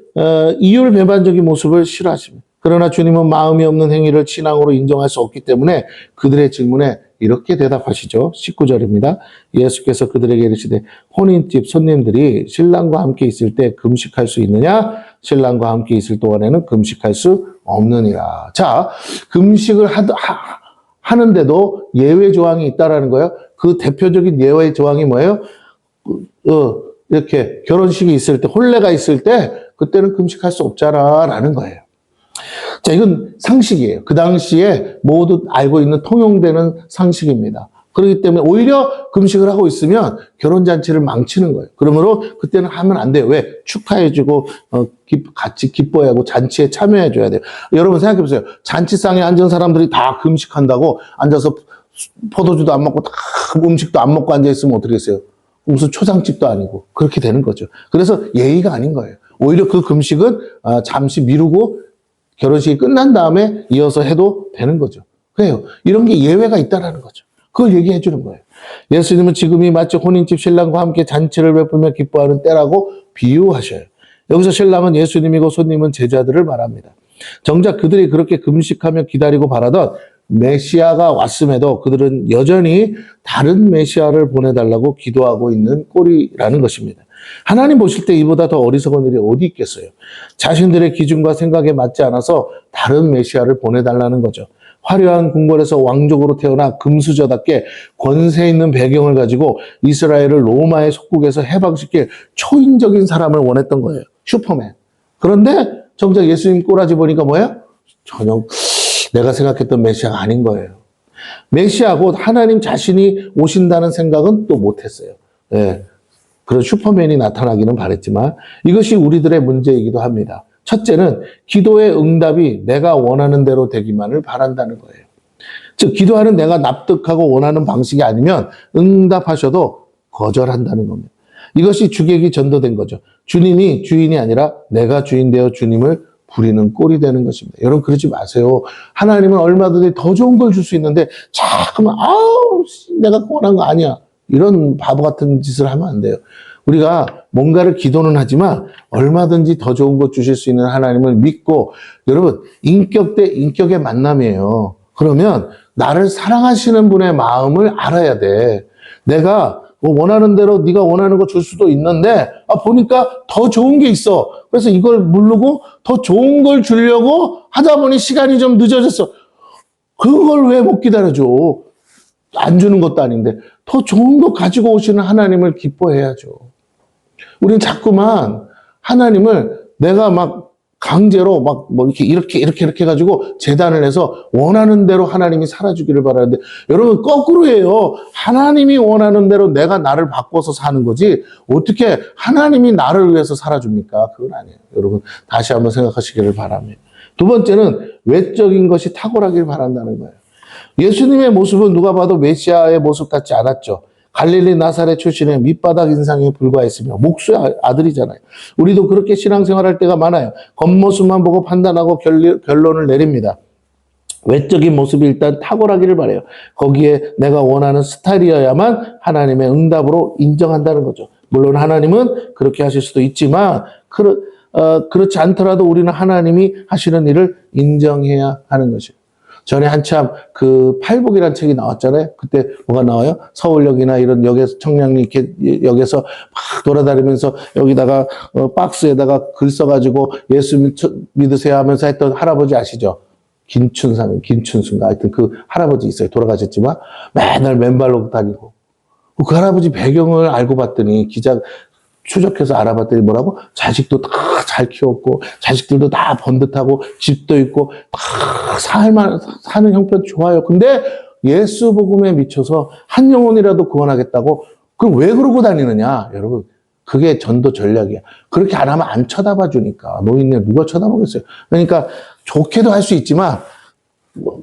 이율배반적인 모습을 싫어하십니다. 그러나 주님은 마음이 없는 행위를 신앙으로 인정할 수 없기 때문에 그들의 질문에 이렇게 대답하시죠. 19절입니다. 예수께서 그들에게 이르시되 혼인집 손님들이 신랑과 함께 있을 때 금식할 수 있느냐? 신랑과 함께 있을 동안에는 금식할 수 없느니라. 자, 금식을 하는데도 예외 조항이 있다라는 거예요. 그 대표적인 예외 조항이 뭐예요? 이렇게 결혼식이 있을 때, 혼례가 있을 때 그때는 금식할 수 없잖아라는 거예요. 자, 이건 상식이에요. 그 당시에 모두 알고 있는 통용되는 상식입니다. 그렇기 때문에 오히려 금식을 하고 있으면 결혼잔치를 망치는 거예요. 그러므로 그때는 하면 안 돼요. 왜? 축하해주고 같이 기뻐하고 잔치에 참여해줘야 돼요. 여러분 생각해보세요. 잔치상에 앉은 사람들이 다 금식한다고 앉아서 포도주도 안 먹고 다 음식도 안 먹고 앉아있으면 어떻게 했어요? 무슨 초상집도 아니고 그렇게 되는 거죠. 그래서 예의가 아닌 거예요. 오히려 그 금식은 잠시 미루고 결혼식이 끝난 다음에 이어서 해도 되는 거죠. 그래요. 이런 게 예외가 있다는 거죠. 그걸 얘기해 주는 거예요. 예수님은 지금이 마치 혼인집 신랑과 함께 잔치를 베풀며 기뻐하는 때라고 비유하셔요. 여기서 신랑은 예수님이고 손님은 제자들을 말합니다. 정작 그들이 그렇게 금식하며 기다리고 바라던 메시아가 왔음에도 그들은 여전히 다른 메시아를 보내달라고 기도하고 있는 꼴이라는 것입니다. 하나님 보실 때 이보다 더 어리석은 일이 어디 있겠어요? 자신들의 기준과 생각에 맞지 않아서 다른 메시아를 보내달라는 거죠. 화려한 궁궐에서 왕족으로 태어나 금수저답게 권세 있는 배경을 가지고 이스라엘을 로마의 속국에서 해방시킬 초인적인 사람을 원했던 거예요. 슈퍼맨. 그런데 정작 예수님 꼬라지 보니까 뭐예요? 전혀 내가 생각했던 메시아가 아닌 거예요. 메시아 곧 하나님 자신이 오신다는 생각은 또 못했어요. 네. 그런 슈퍼맨이 나타나기는 바랬지만 이것이 우리들의 문제이기도 합니다. 첫째는 기도의 응답이 내가 원하는 대로 되기만을 바란다는 거예요. 즉 기도하는 내가 납득하고 원하는 방식이 아니면 응답하셔도 거절한다는 겁니다. 이것이 주객이 전도된 거죠. 주님이 주인이 아니라 내가 주인 되어 주님을 부리는 꼴이 되는 것입니다. 여러분 그러지 마세요. 하나님은 얼마든지 더 좋은 걸 줄 수 있는데 자꾸만 내가 원한 거 아니야. 이런 바보 같은 짓을 하면 안 돼요. 우리가 뭔가를 기도는 하지만 얼마든지 더 좋은 것 주실 수 있는 하나님을 믿고, 여러분, 인격 대 인격의 만남이에요. 그러면 나를 사랑하시는 분의 마음을 알아야 돼. 내가 뭐 원하는 대로 네가 원하는 거 줄 수도 있는데 보니까 더 좋은 게 있어. 그래서 이걸 모르고 더 좋은 걸 주려고 하다 보니 시간이 좀 늦어졌어. 그걸 왜 못 기다려줘? 안 주는 것도 아닌데 더 좋은 거 가지고 오시는 하나님을 기뻐해야죠. 우리는 자꾸만 하나님을 내가 막 강제로 막 뭐 이렇게 해가지고 재단을 해서 원하는 대로 하나님이 살아주기를 바라는데, 여러분 거꾸로 해요. 하나님이 원하는 대로 내가 나를 바꿔서 사는 거지 어떻게 하나님이 나를 위해서 살아줍니까? 그건 아니에요. 여러분 다시 한번 생각하시기를 바랍니다. 두 번째는 외적인 것이 탁월하길 바란다는 거예요. 예수님의 모습은 누가 봐도 메시아의 모습 같지 않았죠. 갈릴리 나사렛 출신의 밑바닥 인상에 불과했으며 목수의 아들이잖아요. 우리도 그렇게 신앙생활할 때가 많아요. 겉모습만 보고 판단하고 결론을 내립니다. 외적인 모습이 일단 탁월하기를 바라요. 거기에 내가 원하는 스타일이어야만 하나님의 응답으로 인정한다는 거죠. 물론 하나님은 그렇게 하실 수도 있지만 그렇지 않더라도 우리는 하나님이 하시는 일을 인정해야 하는 것이에요. 전에 한참 그 팔복이라는 책이 나왔잖아요. 그때 뭐가 나와요? 서울역이나 이런 역에서, 청량리 이렇게 역에서 막 돌아다니면서 여기다가 박스에다가 글 써가지고 예수 믿으세요 하면서 했던 할아버지 아시죠? 김춘수인가 하여튼 그 할아버지 있어요. 돌아가셨지만 맨날 맨발로 다니고. 그 할아버지 배경을 알고 봤더니 기자 추적해서 알아봤더니 뭐라고? 자식도 다 잘 키웠고 자식들도 다 번듯하고 집도 있고 다 사는 형편 좋아요. 근데 예수 복음에 미쳐서 한 영혼이라도 구원하겠다고 그럼 왜 그러고 다니느냐? 여러분 그게 전도 전략이야. 그렇게 안 하면 안 쳐다봐 주니까. 노인네 누가 쳐다보겠어요. 그러니까 좋게도 할 수 있지만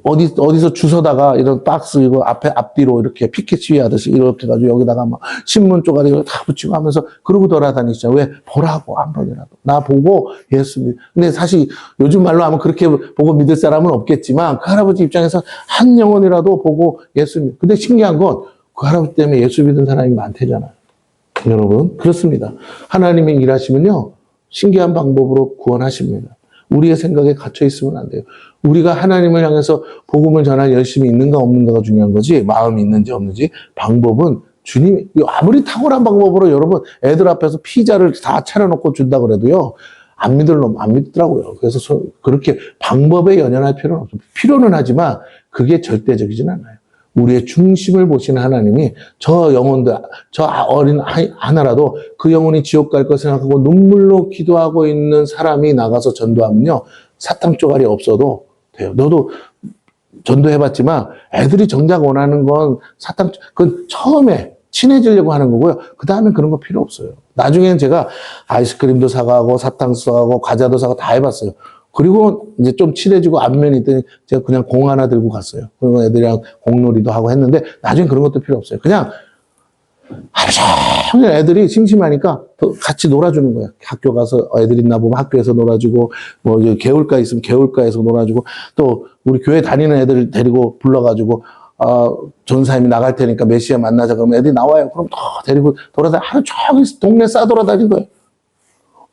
어디서 주워다가 이런 박스 이거 앞뒤로 이렇게 피켓 시위하듯이 이렇게 해가지고 여기다가 막 신문 쪼가리 다 붙이고 하면서 그러고 돌아다니시죠. 왜? 보라고 한 번이라도. 나 보고 예수 믿. 근데 사실 요즘 말로 하면 그렇게 보고 믿을 사람은 없겠지만 그 할아버지 입장에서 한 영혼이라도 보고 예수 믿. 근데 신기한 건 그 할아버지 때문에 예수 믿은 사람이 많대잖아요. 여러분 그렇습니다. 하나님이 일하시면요 신기한 방법으로 구원하십니다. 우리의 생각에 갇혀 있으면 안 돼요. 우리가 하나님을 향해서 복음을 전할 열심이 있는가 없는가가 중요한 거지, 마음이 있는지 없는지. 방법은 주님이 아무리 탁월한 방법으로 여러분 애들 앞에서 피자를 다 차려놓고 준다 그래도요 안 믿더라고요. 그래서 그렇게 방법에 연연할 필요는 없어요. 필요는 하지만 그게 절대적이진 않아요. 우리의 중심을 보시는 하나님이 저 영혼들, 저 어린 하나라도 그 영혼이 지옥 갈 거 생각하고 눈물로 기도하고 있는 사람이 나가서 전도하면요 사탕 쪼가리 없어도 돼요. 너도 전도해봤지만 애들이 정작 원하는 건 그건 처음에 친해지려고 하는 거고요. 그 다음에 그런 거 필요 없어요. 나중에는 제가 아이스크림도 사가고 사탕 사가고 과자도 사고 다 해봤어요. 그리고 이제 좀 친해지고 안면이 있더니 제가 그냥 공 하나 들고 갔어요. 그리고 애들이랑 공놀이도 하고 했는데 나중에 그런 것도 필요 없어요. 그냥 하루 종일 애들이 심심하니까 같이 놀아주는 거예요. 학교 가서 애들 있나 보면 학교에서 놀아주고 뭐 개울가 있으면 개울가에서 놀아주고 또 우리 교회 다니는 애들 데리고 불러가지고 전사님이 나갈 테니까 몇 시에 만나자 그러면 애들이 나와요. 그럼 또 데리고 돌아다니 하루 종일 동네 싸돌아다닌 거예요.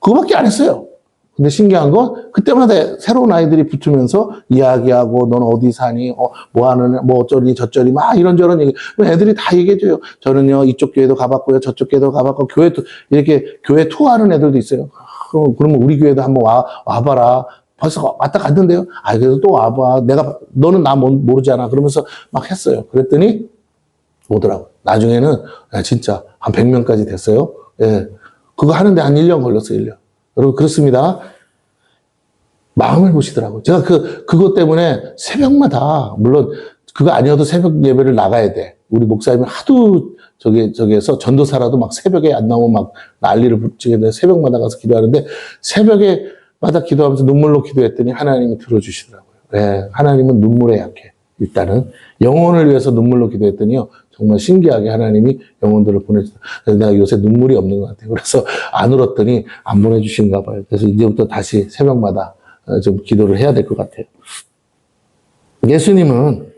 그거밖에 안 했어요. 근데 신기한 건 그때마다 새로운 아이들이 붙으면서 이야기하고 넌 어디 사니? 뭐 하는 뭐 어쩌니 저쩌니 막 이런저런 얘기. 애들이 다 얘기해줘요. 저는요 이쪽 교회도 가봤고요. 저쪽 교회도 가봤고 교회도 이렇게 교회 투어하는 애들도 있어요. 그러면 우리 교회도 한번 와봐라. 벌써 왔다 갔는데요. 그래서 또 와봐. 너는 나 모르잖아. 그러면서 막 했어요. 그랬더니 오더라고. 나중에는 진짜 한 100명까지 됐어요. 예. 그거 하는데 한 1년 걸렸어요. 1년. 여러분 그렇습니다. 마음을 보시더라고요. 제가 그것 때문에 새벽마다 물론 그거 아니어도 새벽 예배를 나가야 돼. 우리 목사님이 하도 저기에서 전도사라도 막 새벽에 안 나오면 막 난리를 붙이게 돼. 새벽마다 가서 기도하는데 새벽에마다 기도하면서 눈물로 기도했더니 하나님이 들어주시더라고요. 네, 하나님은 눈물에 약해. 일단은 영혼을 위해서 눈물로 기도했더니요. 정말 신기하게 하나님이 영혼들을 보내주다. 그래서 내가 요새 눈물이 없는 것 같아요. 그래서 안 울었더니 안 보내주신가 봐요. 그래서 이제부터 다시 새벽마다 좀 기도를 해야 될 것 같아요. 예수님은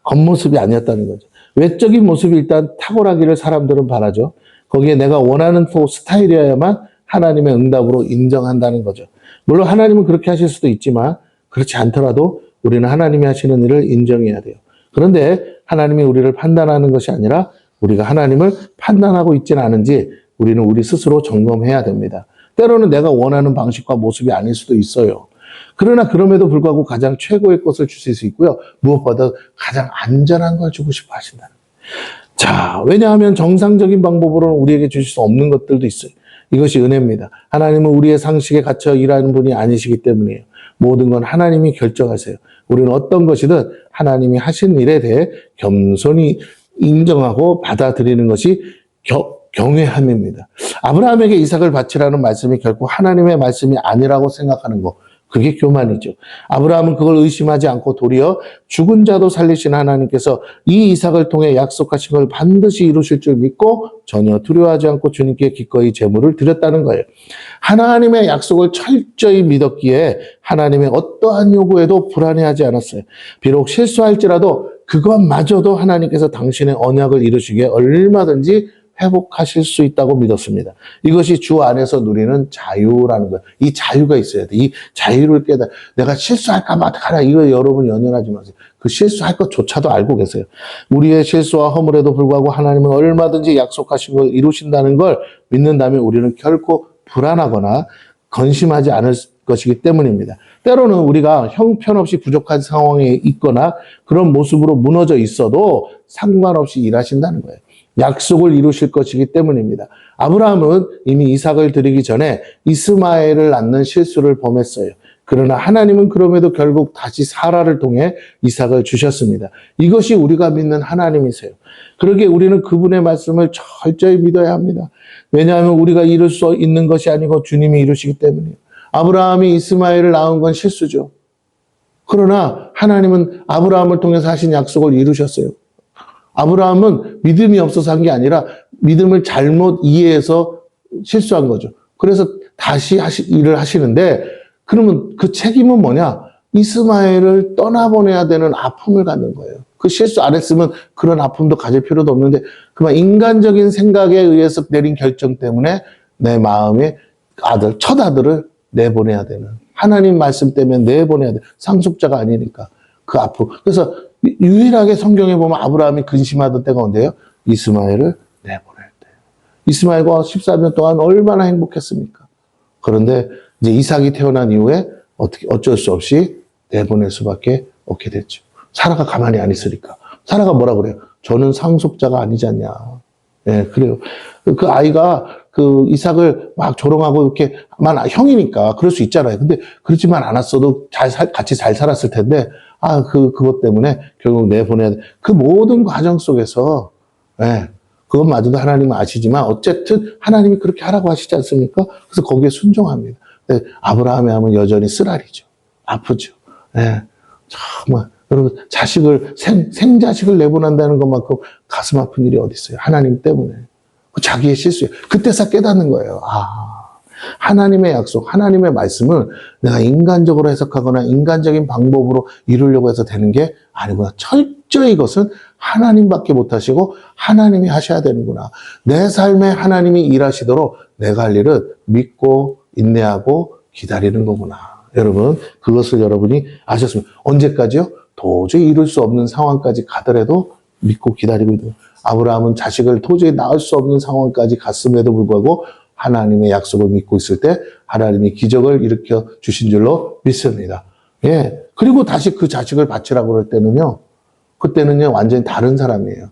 겉모습이 아니었다는 거죠. 외적인 모습이 일단 탁월하기를 사람들은 바라죠. 거기에 내가 원하는 스타일이어야만 하나님의 응답으로 인정한다는 거죠. 물론 하나님은 그렇게 하실 수도 있지만 그렇지 않더라도 우리는 하나님이 하시는 일을 인정해야 돼요. 그런데 하나님이 우리를 판단하는 것이 아니라 우리가 하나님을 판단하고 있지는 않은지 우리는 우리 스스로 점검해야 됩니다. 때로는 내가 원하는 방식과 모습이 아닐 수도 있어요. 그러나 그럼에도 불구하고 가장 최고의 것을 주실 수 있고요. 무엇보다 가장 안전한 걸 주고 싶어 하신다는 거예요. 자, 왜냐하면 정상적인 방법으로는 우리에게 주실 수 없는 것들도 있어요. 이것이 은혜입니다. 하나님은 우리의 상식에 갇혀 일하는 분이 아니시기 때문이에요. 모든 건 하나님이 결정하세요. 우리는 어떤 것이든 하나님이 하신 일에 대해 겸손히 인정하고 받아들이는 것이 경외함입니다. 아브라함에게 이삭을 바치라는 말씀이 결코 하나님의 말씀이 아니라고 생각하는 것, 그게 교만이죠. 아브라함은 그걸 의심하지 않고 도리어 죽은 자도 살리신 하나님께서 이 이삭을 통해 약속하신 걸 반드시 이루실 줄 믿고 전혀 두려워하지 않고 주님께 기꺼이 제물을 드렸다는 거예요. 하나님의 약속을 철저히 믿었기에 하나님의 어떠한 요구에도 불안해하지 않았어요. 비록 실수할지라도 그것마저도 하나님께서 당신의 언약을 이루시기에 얼마든지 회복하실 수 있다고 믿었습니다. 이것이 주 안에서 누리는 자유라는 거예요. 이 자유가 있어야 돼. 이 자유를 내가 실수할까 봐 어떡하나, 이거 여러분 연연하지 마세요. 그 실수할 것조차도 알고 계세요. 우리의 실수와 허물에도 불구하고 하나님은 얼마든지 약속하신 걸 이루신다는 걸 믿는다면 우리는 결코 불안하거나 건심하지 않을 것이기 때문입니다. 때로는 우리가 형편없이 부족한 상황에 있거나 그런 모습으로 무너져 있어도 상관없이 일하신다는 거예요. 약속을 이루실 것이기 때문입니다. 아브라함은 이미 이삭을 드리기 전에 이스마엘을 낳는 실수를 범했어요. 그러나 하나님은 그럼에도 결국 다시 사라를 통해 이삭을 주셨습니다. 이것이 우리가 믿는 하나님이세요. 그러기에 우리는 그분의 말씀을 철저히 믿어야 합니다. 왜냐하면 우리가 이룰 수 있는 것이 아니고 주님이 이루시기 때문이에요. 아브라함이 이스마엘을 낳은 건 실수죠. 그러나 하나님은 아브라함을 통해서 하신 약속을 이루셨어요. 아브라함은 믿음이 없어서 한 게 아니라 믿음을 잘못 이해해서 실수한 거죠. 그래서 다시 일을 하시는데, 그러면 그 책임은 뭐냐? 이스마엘을 떠나보내야 되는 아픔을 갖는 거예요. 그 실수 안 했으면 그런 아픔도 가질 필요도 없는데, 그만 인간적인 생각에 의해서 내린 결정 때문에 내 마음에 첫 아들을 내보내야 되는, 하나님 말씀 때문에 내보내야 돼. 상속자가 아니니까 그 아픔. 그래서 유일하게 성경에 보면 아브라함이 근심하던 때가 언제예요? 이스마엘을 내보낼 때. 이스마엘과 14년 동안 얼마나 행복했습니까? 그런데 이제 이삭이 태어난 이후에 어쩔 수 없이 내보낼 수밖에 없게 됐죠. 사라가 가만히 안 있으니까. 사라가 뭐라 그래요? 저는 상속자가 아니지 않냐. 예, 그래요. 그 아이가 그 이삭을 막 조롱하고 이렇게 형이니까 그럴 수 있잖아요. 근데 그렇지만 않았어도 같이 잘 살았을 텐데, 그것 때문에 결국 내보내야 돼. 그 모든 과정 속에서, 예, 그것마저도 하나님은 아시지만 어쨌든 하나님이 그렇게 하라고 하시지 않습니까? 그래서 거기에 순종합니다. 아브라함의 마음은 여전히 쓰라리죠. 아프죠. 예, 정말. 여러분, 생자식을 내보낸다는 것만큼 가슴 아픈 일이 어디 있어요? 하나님 때문에. 자기의 실수예요. 그때서 깨닫는 거예요. 하나님의 약속, 하나님의 말씀을 내가 인간적으로 해석하거나 인간적인 방법으로 이루려고 해서 되는 게 아니구나. 철저히 이것은 하나님밖에 못하시고 하나님이 하셔야 되는구나. 내 삶에 하나님이 일하시도록 내가 할 일은 믿고 인내하고 기다리는 거구나. 여러분, 그것을 여러분이 아셨으면 언제까지요? 도저히 이룰 수 없는 상황까지 가더라도 믿고 기다리고 있는 거예요. 아브라함은 자식을 도저히 낳을 수 없는 상황까지 갔음에도 불구하고 하나님의 약속을 믿고 있을 때 하나님이 기적을 일으켜 주신 줄로 믿습니다. 예. 그리고 다시 그 자식을 바치라고 그럴 때는요, 그때는요, 완전히 다른 사람이에요.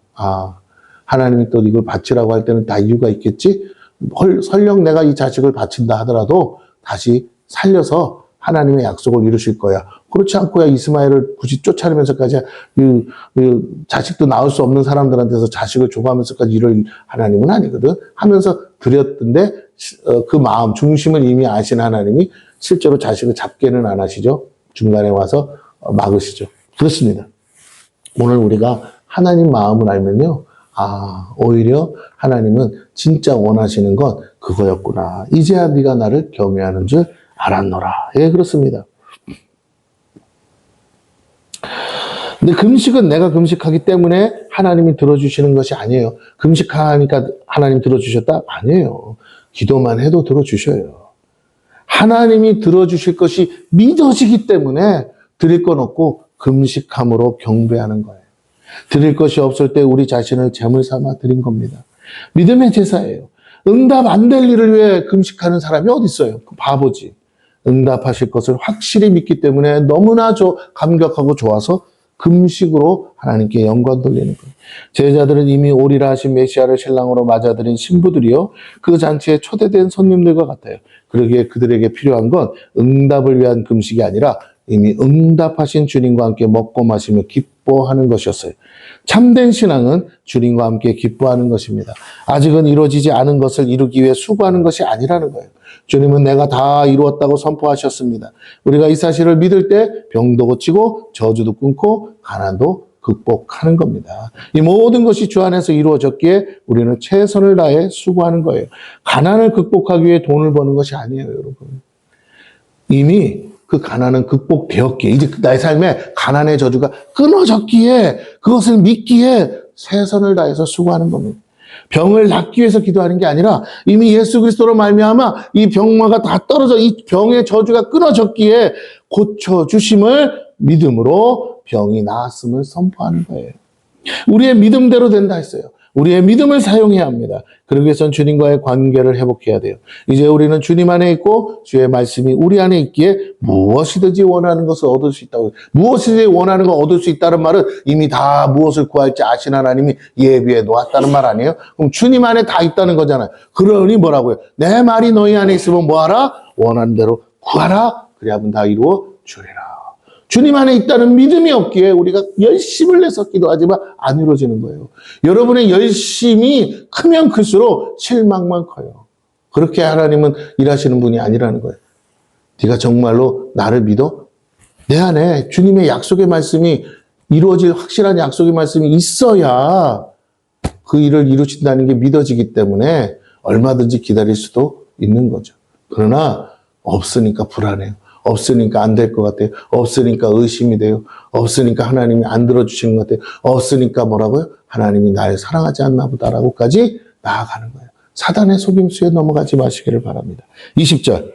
하나님이 또 이걸 바치라고 할 때는 다 이유가 있겠지? 설령 내가 이 자식을 바친다 하더라도 다시 살려서 하나님의 약속을 이루실 거야. 그렇지 않고야 이스마엘을 굳이 쫓아내면서까지 자식도 낳을 수 없는 사람들한테서 자식을 줘가면서까지 이럴 하나님은 아니거든. 하면서 드렸던데 그 마음 중심을 이미 아신 하나님이 실제로 자식을 잡게는 안 하시죠. 중간에 와서 막으시죠. 그렇습니다. 오늘 우리가 하나님 마음을 알면요. 오히려 하나님은 진짜 원하시는 건 그거였구나. 이제야 네가 나를 경외하는 줄 알았노라. 예, 그렇습니다. 근데 금식은 내가 금식하기 때문에 하나님이 들어주시는 것이 아니에요. 금식하니까 하나님 들어주셨다? 아니에요. 기도만 해도 들어주셔요. 하나님이 들어주실 것이 믿어지기 때문에 드릴 건 없고 금식함으로 경배하는 거예요. 드릴 것이 없을 때 우리 자신을 제물 삼아 드린 겁니다. 믿음의 제사예요. 응답 안 될 일을 위해 금식하는 사람이 어디 있어요? 그 바보지. 응답하실 것을 확실히 믿기 때문에 너무나 감격하고 좋아서 금식으로 하나님께 영광 돌리는 거예요. 제자들은 이미 오리라 하신 메시아를 신랑으로 맞아들인 신부들이요, 그 잔치에 초대된 손님들과 같아요. 그러기에 그들에게 필요한 건 응답을 위한 금식이 아니라 이미 응답하신 주님과 함께 먹고 마시며 기뻐하는 것이었어요. 참된 신앙은 주님과 함께 기뻐하는 것입니다. 아직은 이루어지지 않은 것을 이루기 위해 수고하는 것이 아니라는 거예요. 주님은 내가 다 이루었다고 선포하셨습니다. 우리가 이 사실을 믿을 때 병도 고치고 저주도 끊고 가난도 극복하는 겁니다. 이 모든 것이 주 안에서 이루어졌기에 우리는 최선을 다해 수고하는 거예요. 가난을 극복하기 위해 돈을 버는 것이 아니에요, 여러분. 이미 그 가난은 극복되었기에, 이제 나의 삶에 가난의 저주가 끊어졌기에, 그것을 믿기에 최선을 다해서 수고하는 겁니다. 병을 낫기 위해서 기도하는 게 아니라 이미 예수 그리스도로 말미암아 이 병마가 다 떨어져 이 병의 저주가 끊어졌기에 고쳐주심을 믿음으로 병이 나았음을 선포하는 거예요. 우리의 믿음대로 된다 했어요. 우리의 믿음을 사용해야 합니다. 그러기 위해서는 주님과의 관계를 회복해야 돼요. 이제 우리는 주님 안에 있고 주의 말씀이 우리 안에 있기에 무엇이든지 원하는 것을 얻을 수 있다고. 무엇이든지 원하는 걸 얻을 수 있다는 말은 이미 다 무엇을 구할지 아신 하나님이 예비해 놓았다는 말 아니에요? 그럼 주님 안에 다 있다는 거잖아요. 그러니 뭐라고요? 내 말이 너희 안에 있으면 뭐하라? 원하는 대로 구하라. 그래야만 다 이루어 주리라. 주님 안에 있다는 믿음이 없기에 우리가 열심을 내서 기도하지만 안 이루어지는 거예요. 여러분의 열심이 크면 클수록 실망만 커요. 그렇게 하나님은 일하시는 분이 아니라는 거예요. 네가 정말로 나를 믿어? 내 안에 주님의 약속의 말씀이 이루어질 확실한 약속의 말씀이 있어야 그 일을 이루신다는 게 믿어지기 때문에 얼마든지 기다릴 수도 있는 거죠. 그러나 없으니까 불안해요. 없으니까 안 될 것 같아요. 없으니까 의심이 돼요. 없으니까 하나님이 안 들어주시는 것 같아요. 없으니까 뭐라고요? 하나님이 나를 사랑하지 않나 보다라고까지 나아가는 거예요. 사단의 속임수에 넘어가지 마시기를 바랍니다. 20절.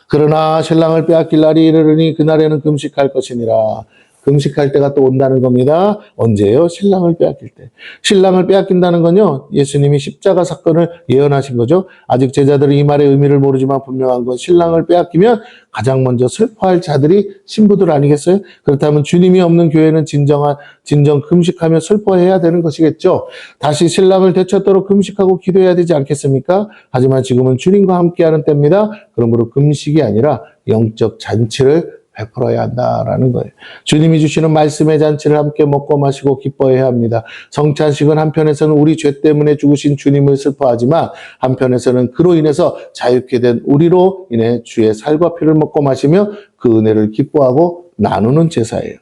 그러나 신랑을 빼앗길 날이 이르르니 그날에는 금식할 것이니라. 금식할 때가 또 온다는 겁니다. 언제예요? 신랑을 빼앗길 때. 신랑을 빼앗긴다는 건요, 예수님이 십자가 사건을 예언하신 거죠. 아직 제자들이 이 말의 의미를 모르지만 분명한 건 신랑을 빼앗기면 가장 먼저 슬퍼할 자들이 신부들 아니겠어요? 그렇다면 주님이 없는 교회는 진정 금식하며 슬퍼해야 되는 것이겠죠. 다시 신랑을 되찾도록 금식하고 기도해야 되지 않겠습니까? 하지만 지금은 주님과 함께하는 때입니다. 그러므로 금식이 아니라 영적 잔치를 베풀어야 한다라는 거예요. 주님이 주시는 말씀의 잔치를 함께 먹고 마시고 기뻐해야 합니다. 성찬식은 한편에서는 우리 죄 때문에 죽으신 주님을 슬퍼하지만 한편에서는 그로 인해서 자유케 된 우리로 인해 주의 살과 피를 먹고 마시며 그 은혜를 기뻐하고 나누는 제사예요.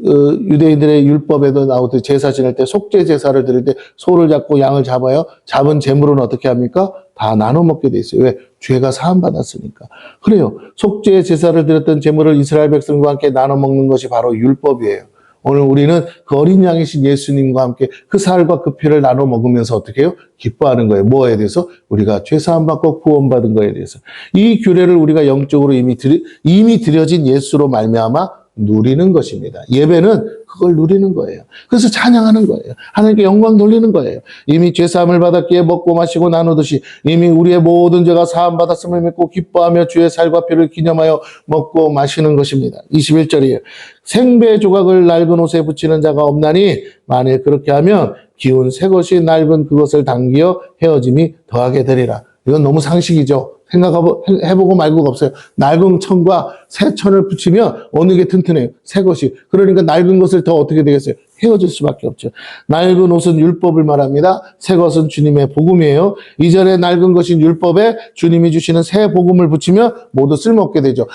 유대인들의 율법에도 나오듯 제사 지낼 때 속죄 제사를 드릴 때 소를 잡고 양을 잡아요. 잡은 재물은 어떻게 합니까? 다 나눠 먹게 돼 있어요. 왜? 죄가 사함 받았으니까. 그래요. 속죄 제사를 드렸던 재물을 이스라엘 백성과 함께 나눠 먹는 것이 바로 율법이에요. 오늘 우리는 그 어린 양이신 예수님과 함께 그 살과 그 피를 나눠 먹으면서 어떻게 해요? 기뻐하는 거예요. 뭐에 대해서? 우리가 죄 사함 받고 구원받은 거에 대해서. 이 규례를 우리가 영적으로 이미 드려진 예수로 말미암아 누리는 것입니다. 예배는 그걸 누리는 거예요. 그래서 찬양하는 거예요. 하나님께 영광 돌리는 거예요. 이미 죄사함을 받았기에 먹고 마시고 나누듯이 이미 우리의 모든 죄가 사함 받았음을 믿고 기뻐하며 주의 살과 피를 기념하여 먹고 마시는 것입니다. 21절이에요. 생배 조각을 낡은 옷에 붙이는 자가 없나니 만일 그렇게 하면 기운 새 것이 낡은 그것을 당기어 헤어짐이 더하게 되리라. 이건 너무 상식이죠. 해보고 말고가 없어요. 낡은 천과 새 천을 붙이면 어느 게 튼튼해요? 새 것이. 그러니까 낡은 것을 더 어떻게 되겠어요? 헤어질 수밖에 없죠. 낡은 옷은 율법을 말합니다. 새 것은 주님의 복음이에요. 이전에 낡은 것인 율법에 주님이 주시는 새 복음을 붙이면 모두 쓸모없게 되죠.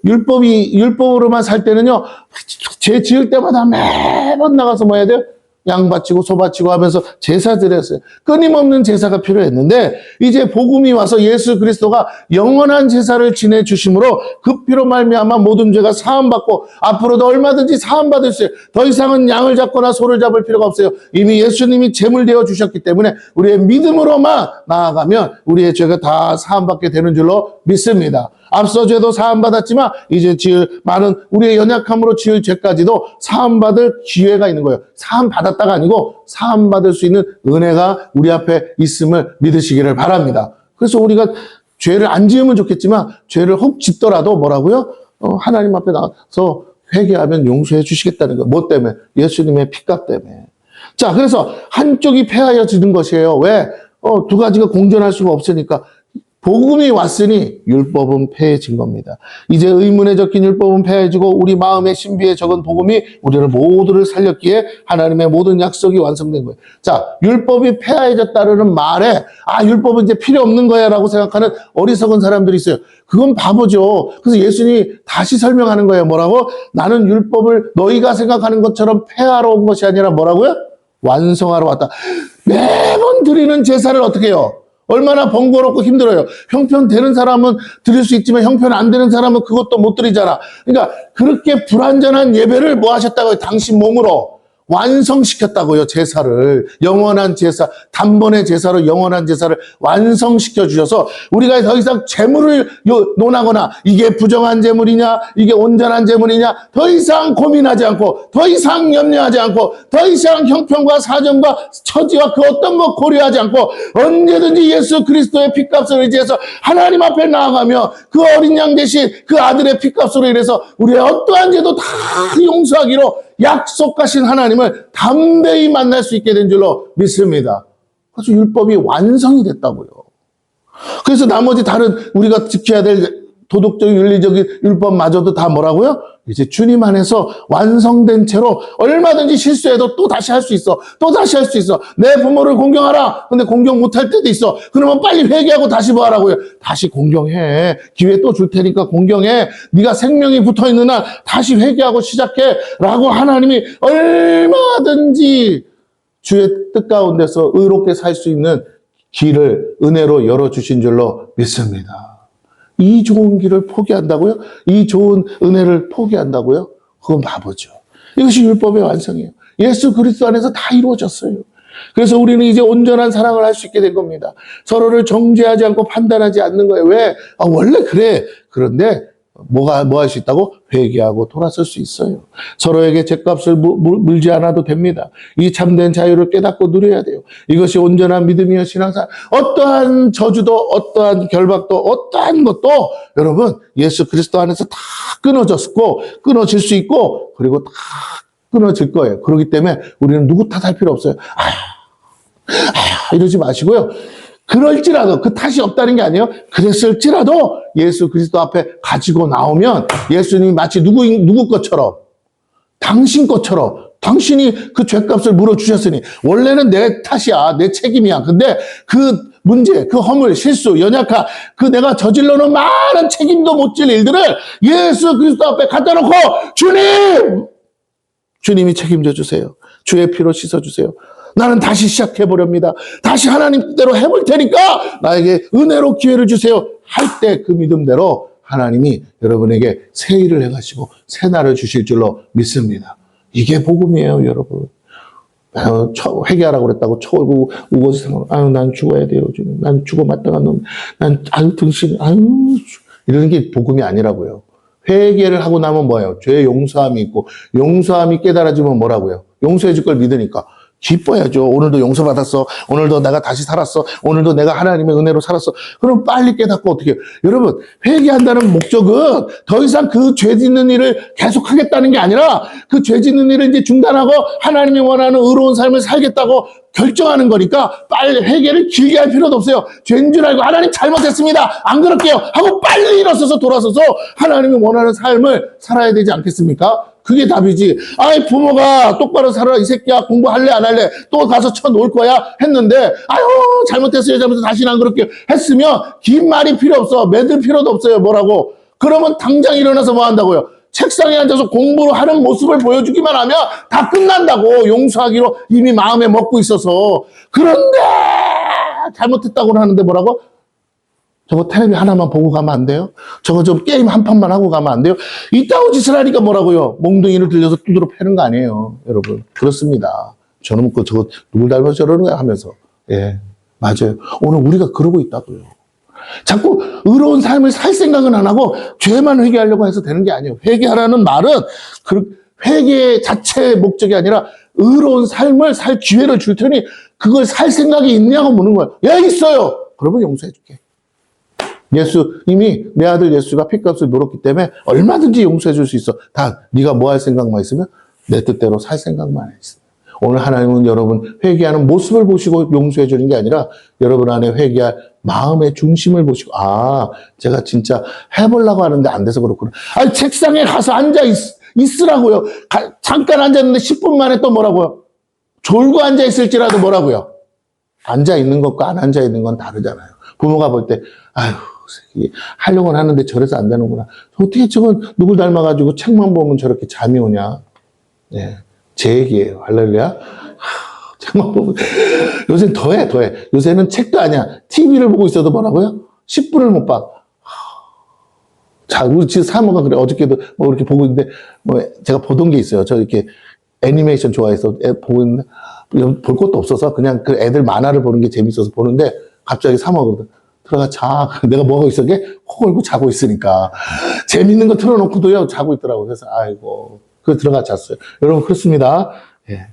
율법으로만 살 때는요, 죄 지을 때마다 매번 나가서 뭐 해야 돼요? 양 바치고 소 바치고 하면서 제사 드렸어요. 끊임없는 제사가 필요했는데 이제 복음이 와서 예수 그리스도가 영원한 제사를 지내주심으로 그 피로 말미암아 모든 죄가 사함받고 앞으로도 얼마든지 사함받을 수 있어요. 더 이상은 양을 잡거나 소를 잡을 필요가 없어요. 이미 예수님이 제물 되어 주셨기 때문에 우리의 믿음으로만 나아가면 우리의 죄가 다 사함받게 되는 줄로 믿습니다. 앞서 죄도 사함받았지만 이제 지을 많은 우리의 연약함으로 지을 죄까지도 사함받을 기회가 있는 거예요. 사함받았다가 아니고 사함받을 수 있는 은혜가 우리 앞에 있음을 믿으시기를 바랍니다. 그래서 우리가 죄를 안 지으면 좋겠지만 죄를 혹 짓더라도 뭐라고요? 하나님 앞에 나가서 회개하면 용서해 주시겠다는 거예요. 뭐 때문에? 예수님의 피값 때문에. 자, 그래서 한쪽이 패하여지는 것이에요. 왜? 두 가지가 공존할 수가 없으니까. 복음이 왔으니 율법은 패해진 겁니다. 이제 의문에 적힌 율법은 패해지고 우리 마음의 신비에 적은 복음이 우리를 모두를 살렸기에 하나님의 모든 약속이 완성된 거예요. 자, 율법이 패해졌다는 말에 율법은 이제 필요 없는 거야 라고 생각하는 어리석은 사람들이 있어요. 그건 바보죠. 그래서 예수님이 다시 설명하는 거예요. 뭐라고? 나는 율법을 너희가 생각하는 것처럼 패하러 온 것이 아니라 뭐라고요? 완성하러 왔다. 매번 드리는 제사를 어떻게 해요? 얼마나 번거롭고 힘들어요. 형편 되는 사람은 드릴 수 있지만 형편 안 되는 사람은 그것도 못 드리잖아. 그러니까 그렇게 불완전한 예배를 뭐 하셨다고요? 당신 몸으로 완성시켰다고요. 제사를. 영원한 제사, 단번의 제사로 영원한 제사를 완성시켜 주셔서 우리가 더 이상 재물을 논하거나 이게 부정한 재물이냐 이게 온전한 재물이냐 더 이상 고민하지 않고 더 이상 염려하지 않고 더 이상 형편과 사정과 처지와 그 어떤 것 고려하지 않고 언제든지 예수 그리스도의 피값을 의지해서 하나님 앞에 나아가며 그 어린 양 대신 그 아들의 피값으로 인해서 우리의 어떠한 죄도 다 용서하기로 약속하신 하나님을 담대히 만날 수 있게 된 줄로 믿습니다. 그래서 율법이 완성이 됐다고요. 그래서 나머지 다른 우리가 지켜야 될 도덕적인 윤리적인 율법마저도 다 뭐라고요? 이제 주님 안에서 완성된 채로 얼마든지 실수해도 또 다시 할 수 있어. 또 다시 할 수 있어. 내 부모를 공경하라. 근데 공경 못할 때도 있어. 그러면 빨리 회개하고 다시 뭐 하라고요? 다시 공경해. 기회 또 줄 테니까 공경해. 네가 생명이 붙어있는 한 다시 회개하고 시작해. 라고 하나님이 얼마든지 주의 뜻 가운데서 의롭게 살 수 있는 길을 은혜로 열어주신 줄로 믿습니다. 이 좋은 길을 포기한다고요? 이 좋은 은혜를 포기한다고요? 그건 바보죠. 이것이 율법의 완성이에요. 예수 그리스도 안에서 다 이루어졌어요. 그래서 우리는 이제 온전한 사랑을 할 수 있게 된 겁니다. 서로를 정죄하지 않고 판단하지 않는 거예요. 왜? 원래 그래. 그런데 뭐 할 수 있다고? 회개하고 돌아설 수 있어요. 서로에게 죗값을 물지 않아도 됩니다. 이 참된 자유를 깨닫고 누려야 돼요. 이것이 온전한 믿음이요 신앙생활. 어떠한 저주도 어떠한 결박도 어떠한 것도 여러분 예수 그리스도 안에서 다 끊어졌고 끊어질 수 있고 그리고 다 끊어질 거예요. 그렇기 때문에 우리는 누구 탓할 필요 없어요. 이러지 마시고요. 그럴지라도 그 탓이 없다는 게 아니에요. 그랬을지라도 예수 그리스도 앞에 가지고 나오면 예수님이 마치 누구 것처럼 당신 것처럼 당신이 그 죄값을 물어주셨으니 원래는 내 탓이야. 내 책임이야. 근데 그 문제, 그 허물, 실수, 연약함, 그 내가 저질러놓은 많은 책임도 못 질 일들을 예수 그리스도 앞에 갖다 놓고 주님이 책임져 주세요. 주의 피로 씻어주세요. 나는 다시 시작해보렵니다. 다시 하나님 뜻대로 해볼 테니까 나에게 은혜로 기회를 주세요. 할 때 그 믿음대로 하나님이 여러분에게 새 일을 해가시고 새 날을 주실 줄로 믿습니다. 이게 복음이에요, 여러분. 회개하라고 그랬다고 쳐올고 우거지서 난 죽어야 돼요. 지금. 난 죽어 마땅한 놈. 등신 이러는 게 복음이 아니라고요. 회개를 하고 나면 뭐예요? 죄의 용서함이 있고 용서함이 깨달아지면 뭐라고요? 용서해 줄 걸 믿으니까 기뻐야죠. 오늘도 용서받았어. 오늘도 내가 다시 살았어. 오늘도 내가 하나님의 은혜로 살았어. 그럼 빨리 깨닫고 어떻게 해요? 여러분, 회개한다는 목적은 더 이상 그 죄 짓는 일을 계속하겠다는 게 아니라 그 죄 짓는 일을 이제 중단하고 하나님이 원하는 의로운 삶을 살겠다고 결정하는 거니까 빨리 회개를 길게 할 필요도 없어요. 죄인 줄 알고 하나님 잘못했습니다. 안 그럴게요. 하고 빨리 일어서서 돌아서서 하나님이 원하는 삶을 살아야 되지 않겠습니까? 그게 답이지. 부모가 똑바로 살아라. 이 새끼야 공부할래 안 할래? 또 가서 쳐놓을 거야? 했는데 잘못했어요. 다시는 안 그럴게요. 했으면 긴 말이 필요 없어. 매들 필요도 없어요. 뭐라고? 그러면 당장 일어나서 뭐 한다고요? 책상에 앉아서 공부를 하는 모습을 보여주기만 하면 다 끝난다고. 용서하기로 이미 마음에 먹고 있어서. 그런데 잘못했다고 하는데 뭐라고? 저거 텔레비 하나만 보고 가면 안 돼요? 저거 좀 게임 한 판만 하고 가면 안 돼요? 이따구 짓을 하니까 뭐라고요? 몽둥이를 들려서 두드러 패는 거 아니에요, 여러분. 그렇습니다. 저는 저거 누굴 닮아서 저러는 거야 하면서. 예, 맞아요. 오늘 우리가 그러고 있다고요. 자꾸 의로운 삶을 살 생각은 안 하고 죄만 회개하려고 해서 되는 게 아니에요. 회개하라는 말은 회개 자체의 목적이 아니라 의로운 삶을 살 기회를 줄 테니 그걸 살 생각이 있냐고 묻는 거예요. 예, 있어요. 그러면 용서해 줄게. 예수, 이미 내 아들 예수가 핏값을 물었기 때문에 얼마든지 용서해 줄 수 있어. 다 네가 뭐 할 생각만 있으면 내 뜻대로 살 생각만 했어. 오늘 하나님은 여러분 회개하는 모습을 보시고 용서해 주는 게 아니라 여러분 안에 회개할 마음의 중심을 보시고, 아, 제가 진짜 해보려고 하는데 안 돼서 그렇구나. 아니, 책상에 가서 앉아 있으라고요. 잠깐 앉았는데 10분 만에 또 뭐라고요? 졸고 앉아 있을지라도 뭐라고요? 앉아 있는 것과 안 앉아 있는 건 다르잖아요. 부모가 볼 때, 아휴, 하려고는 하는데 저래서 안 되는구나. 어떻게 저건 누굴 닮아가지고 책만 보면 저렇게 잠이 오냐. 네, 제 얘기예요. 할렐루야. 책만 보면. 요새는 더해. 요새는 책도 아니야. TV를 보고 있어도 뭐라고요? 10분을 못 봐. 자, 우리 집 사모가 그래. 어저께도 뭐 이렇게 보고 있는데, 뭐 제가 보던 게 있어요. 저 이렇게 애니메이션 좋아해서 보고 있는데, 볼 것도 없어서 그냥 그 애들 만화를 보는 게 재밌어서 보는데, 갑자기 사모가 그러더라고요. 들어가 자. 내가 뭐 하고 있었게? 코 걸고 자고 있으니까. 재밌는 거 틀어놓고도요, 자고 있더라고요. 그래서, 아이고. 그 들어가 잤어요. 여러분, 그렇습니다. 예.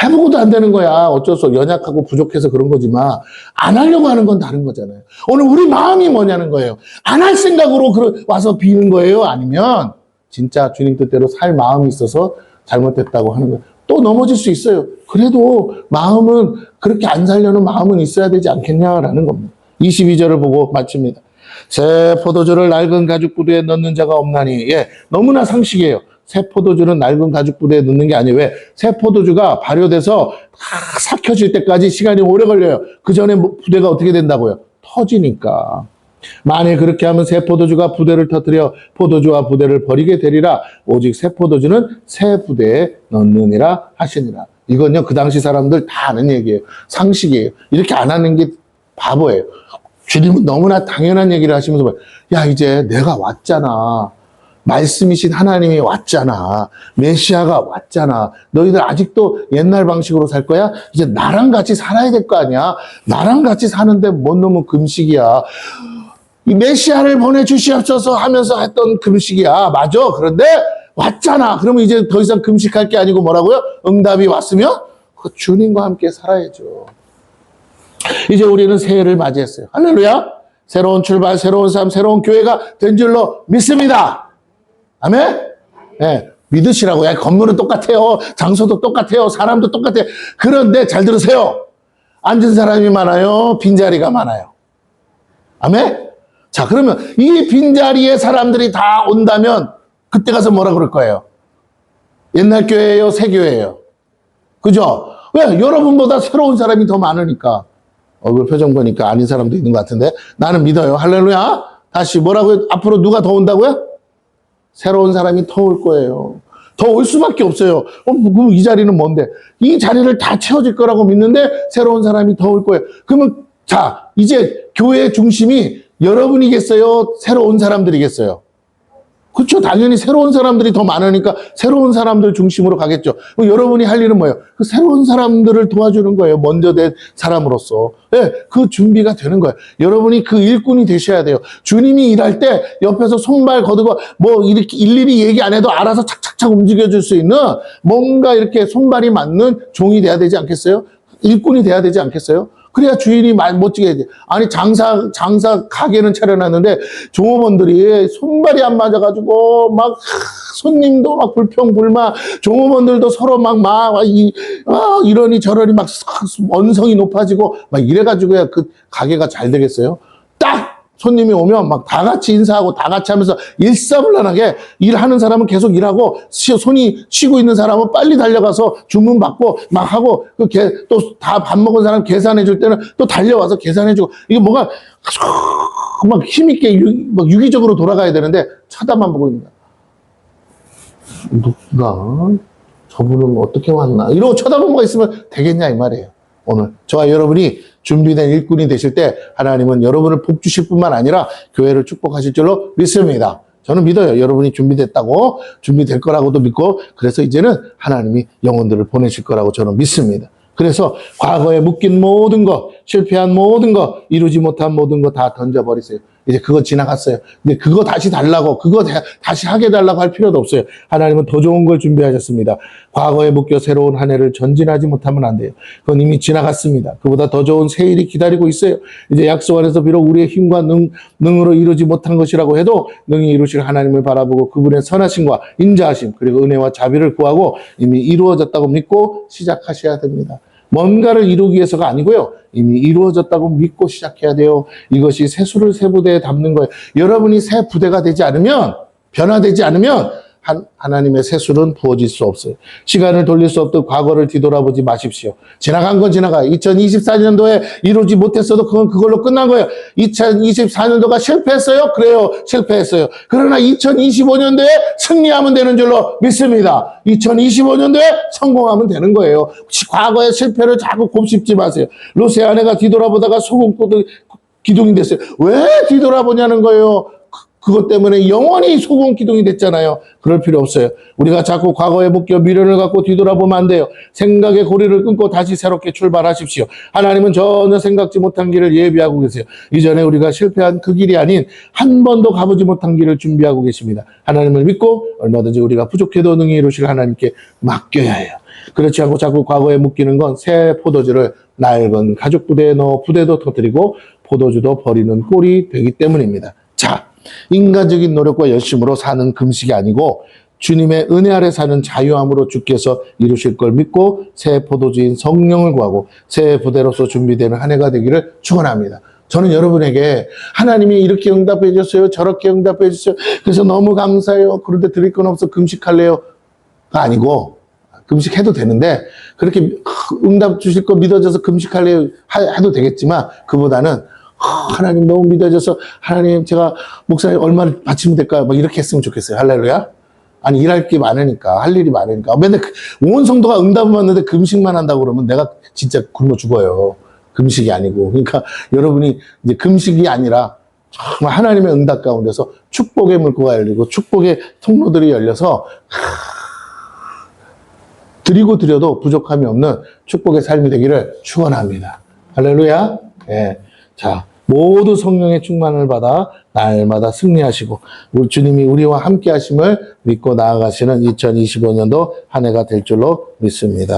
해보고도 안 되는 거야. 어쩔 수 없어. 연약하고 부족해서 그런 거지만, 안 하려고 하는 건 다른 거잖아요. 오늘 우리 마음이 뭐냐는 거예요. 안 할 생각으로 와서 비는 거예요? 아니면, 진짜 주님 뜻대로 살 마음이 있어서 잘못됐다고 하는 거예요. 또 넘어질 수 있어요. 그래도 마음은, 그렇게 안 살려는 마음은 있어야 되지 않겠냐라는 겁니다. 22절을 보고 마칩니다. 새 포도주를 낡은 가죽구두에 넣는 자가 없나니. 예, 너무나 상식이에요. 새 포도주는 낡은 가죽부대에 넣는 게 아니에요. 왜? 새 포도주가 발효돼서 다 삭혀질 때까지 시간이 오래 걸려요. 그 전에 부대가 어떻게 된다고요? 터지니까. 만일 그렇게 하면 새 포도주가 부대를 터뜨려 포도주와 부대를 버리게 되리라. 오직 새 포도주는 새 부대에 넣느니라 하시니라. 이건요, 그 당시 사람들 다 아는 얘기예요. 상식이에요. 이렇게 안 하는 게 바보예요. 주님은 너무나 당연한 얘기를 하시면서, 야, 이제 내가 왔잖아. 말씀이신 하나님이 왔잖아. 메시아가 왔잖아. 너희들 아직도 옛날 방식으로 살 거야? 이제 나랑 같이 살아야 될 거 아니야? 나랑 같이 사는데 뭔 놈은 금식이야. 이 메시아를 보내주시옵소서 하면서 했던 금식이야. 맞아. 그런데 왔잖아. 그러면 이제 더 이상 금식할 게 아니고 뭐라고요? 응답이 왔으면 그 주님과 함께 살아야죠. 이제 우리는 새해를 맞이했어요. 할렐루야. 새로운 출발, 새로운 삶, 새로운 교회가 된 줄로 믿습니다. 아멘? 네, 믿으시라고. 야, 건물은 똑같아요. 장소도 똑같아요. 사람도 똑같아요. 그런데 잘 들으세요. 앉은 사람이 많아요. 빈자리가 많아요. 아멘? 자, 그러면 이 빈자리에 사람들이 다 온다면 그때 가서 뭐라 그럴 거예요? 옛날 교회예요? 새 교회예요? 그죠? 왜? 여러분보다 새로운 사람이 더 많으니까. 얼굴 표정 보니까 아닌 사람도 있는 것 같은데 나는 믿어요. 할렐루야. 다시 뭐라고요? 앞으로 누가 더 온다고요? 새로운 사람이 더 올 거예요. 더 올 수밖에 없어요. 그럼 이 자리는 뭔데? 이 자리를 다 채워질 거라고 믿는데 새로운 사람이 더 올 거예요. 그러면 자, 이제 교회의 중심이 여러분이겠어요? 새로운 사람들이겠어요? 그렇죠. 당연히 새로운 사람들이 더 많으니까 새로운 사람들 중심으로 가겠죠. 여러분이 할 일은 뭐예요? 그 새로운 사람들을 도와주는 거예요. 먼저 된 사람으로서. 네, 그 준비가 되는 거예요. 여러분이 그 일꾼이 되셔야 돼요. 주님이 일할 때 옆에서 손발 거두고 뭐 이렇게 일일이 얘기 안 해도 알아서 착착착 움직여줄 수 있는 뭔가 이렇게 손발이 맞는 종이 돼야 되지 않겠어요? 일꾼이 돼야 되지 않겠어요? 그래야 주인이 멋지게 해야 돼. 아니, 장사 가게는 차려놨는데, 종업원들이 손발이 안 맞아가지고, 막, 손님도 막 불평불만, 종업원들도 서로 이러니 저러니 막, 언성이 높아지고, 막 이래가지고야 그 가게가 잘 되겠어요? 딱! 손님이 오면 막 다 같이 인사하고 다 같이 하면서 일사불란하게 일하는 사람은 계속 일하고 손이 쉬고 있는 사람은 빨리 달려가서 주문 받고 막 하고 또 다 밥 먹은 사람 계산해 줄 때는 또 달려와서 계산해 주고 이게 뭐가 막 힘있게 막 유기적으로 돌아가야 되는데 쳐다만 보고 있는 거야. 누가 저분은 어떻게 왔나 이러고 쳐다본 거 있으면 되겠냐 이 말이에요. 오늘 저와 여러분이 준비된 일꾼이 되실 때 하나님은 여러분을 복 주실 뿐만 아니라 교회를 축복하실 줄로 믿습니다. 저는 믿어요. 여러분이 준비됐다고, 준비될 거라고도 믿고, 그래서 이제는 하나님이 영혼들을 보내실 거라고 저는 믿습니다. 그래서 과거에 묶인 모든 것, 실패한 모든 것, 이루지 못한 모든 것 다 던져버리세요. 이제 그거 지나갔어요. 근데 그거 다시 달라고, 그거 다시 하게 달라고 할 필요도 없어요. 하나님은 더 좋은 걸 준비하셨습니다. 과거에 묶여 새로운 한 해를 전진하지 못하면 안 돼요. 그건 이미 지나갔습니다. 그보다 더 좋은 새 일이 기다리고 있어요. 이제 약속 안에서 비록 우리의 힘과 능으로 이루지 못한 것이라고 해도 능히 이루실 하나님을 바라보고 그분의 선하심과 인자하심 그리고 은혜와 자비를 구하고 이미 이루어졌다고 믿고 시작하셔야 됩니다. 뭔가를 이루기 위해서가 아니고요. 이미 이루어졌다고 믿고 시작해야 돼요. 이것이 새수를 새 부대에 담는 거예요. 여러분이 새 부대가 되지 않으면, 변화되지 않으면 하나님의 새술은 부어질 수 없어요. 시간을 돌릴 수 없듯 과거를 뒤돌아보지 마십시오. 지나간 건 지나가. 2024년도에 이루지 못했어도 그건 그걸로 끝난 거예요. 2024년도가 실패했어요? 그래요. 실패했어요. 그러나 2025년도에 승리하면 되는 줄로 믿습니다. 2025년도에 성공하면 되는 거예요. 과거의 실패를 자꾸 곱씹지 마세요. 롯의 아내가 뒤돌아보다가 소금 기둥이 됐어요. 왜 뒤돌아보냐는 거예요. 그것 때문에 영원히 소금 기둥이 됐잖아요. 그럴 필요 없어요. 우리가 자꾸 과거에 묶여 미련을 갖고 뒤돌아보면 안 돼요. 생각의 고리를 끊고 다시 새롭게 출발하십시오. 하나님은 전혀 생각지 못한 길을 예비하고 계세요. 이전에 우리가 실패한 그 길이 아닌 한 번도 가보지 못한 길을 준비하고 계십니다. 하나님을 믿고 얼마든지 우리가 부족해도 능히 이루실 하나님께 맡겨야 해요. 그렇지 않고 자꾸 과거에 묶이는 건 새 포도주를 낡은 가죽 부대에 넣어 부대도 터뜨리고 포도주도 버리는 꼴이 되기 때문입니다. 자, 인간적인 노력과 열심으로 사는 금식이 아니고 주님의 은혜 아래 사는 자유함으로 주께서 이루실 걸 믿고 새 포도주인 성령을 구하고 새 부대로서 준비되는 한 해가 되기를 축원합니다. 저는 여러분에게 하나님이 이렇게 응답해 주셨어요. 저렇게 응답해 주셨어요. 그래서 너무 감사해요. 그런데 드릴 건 없어 금식할래요. 가 아니고 금식해도 되는데 그렇게 응답 주실 거 믿어져서 금식할래요 해도 되겠지만 그보다는 하나님 너무 믿어져서 하나님 제가 목사님 얼마를 바치면 될까요? 막 이렇게 했으면 좋겠어요. 할렐루야. 아니 일할 게 많으니까 할 일이 많으니까 맨날 온 성도가 응답을 받는데 금식만 한다고 그러면 내가 진짜 굶어 죽어요. 금식이 아니고 그러니까 여러분이 이제 금식이 아니라 정말 하나님의 응답 가운데서 축복의 물고가 열리고 축복의 통로들이 열려서 드리고 드려도 부족함이 없는 축복의 삶이 되기를 축원합니다. 할렐루야. 예. 자, 모두 성령의 충만을 받아 날마다 승리하시고 우리 주님이 우리와 함께 하심을 믿고 나아가시는 2025년도 한 해가 될 줄로 믿습니다.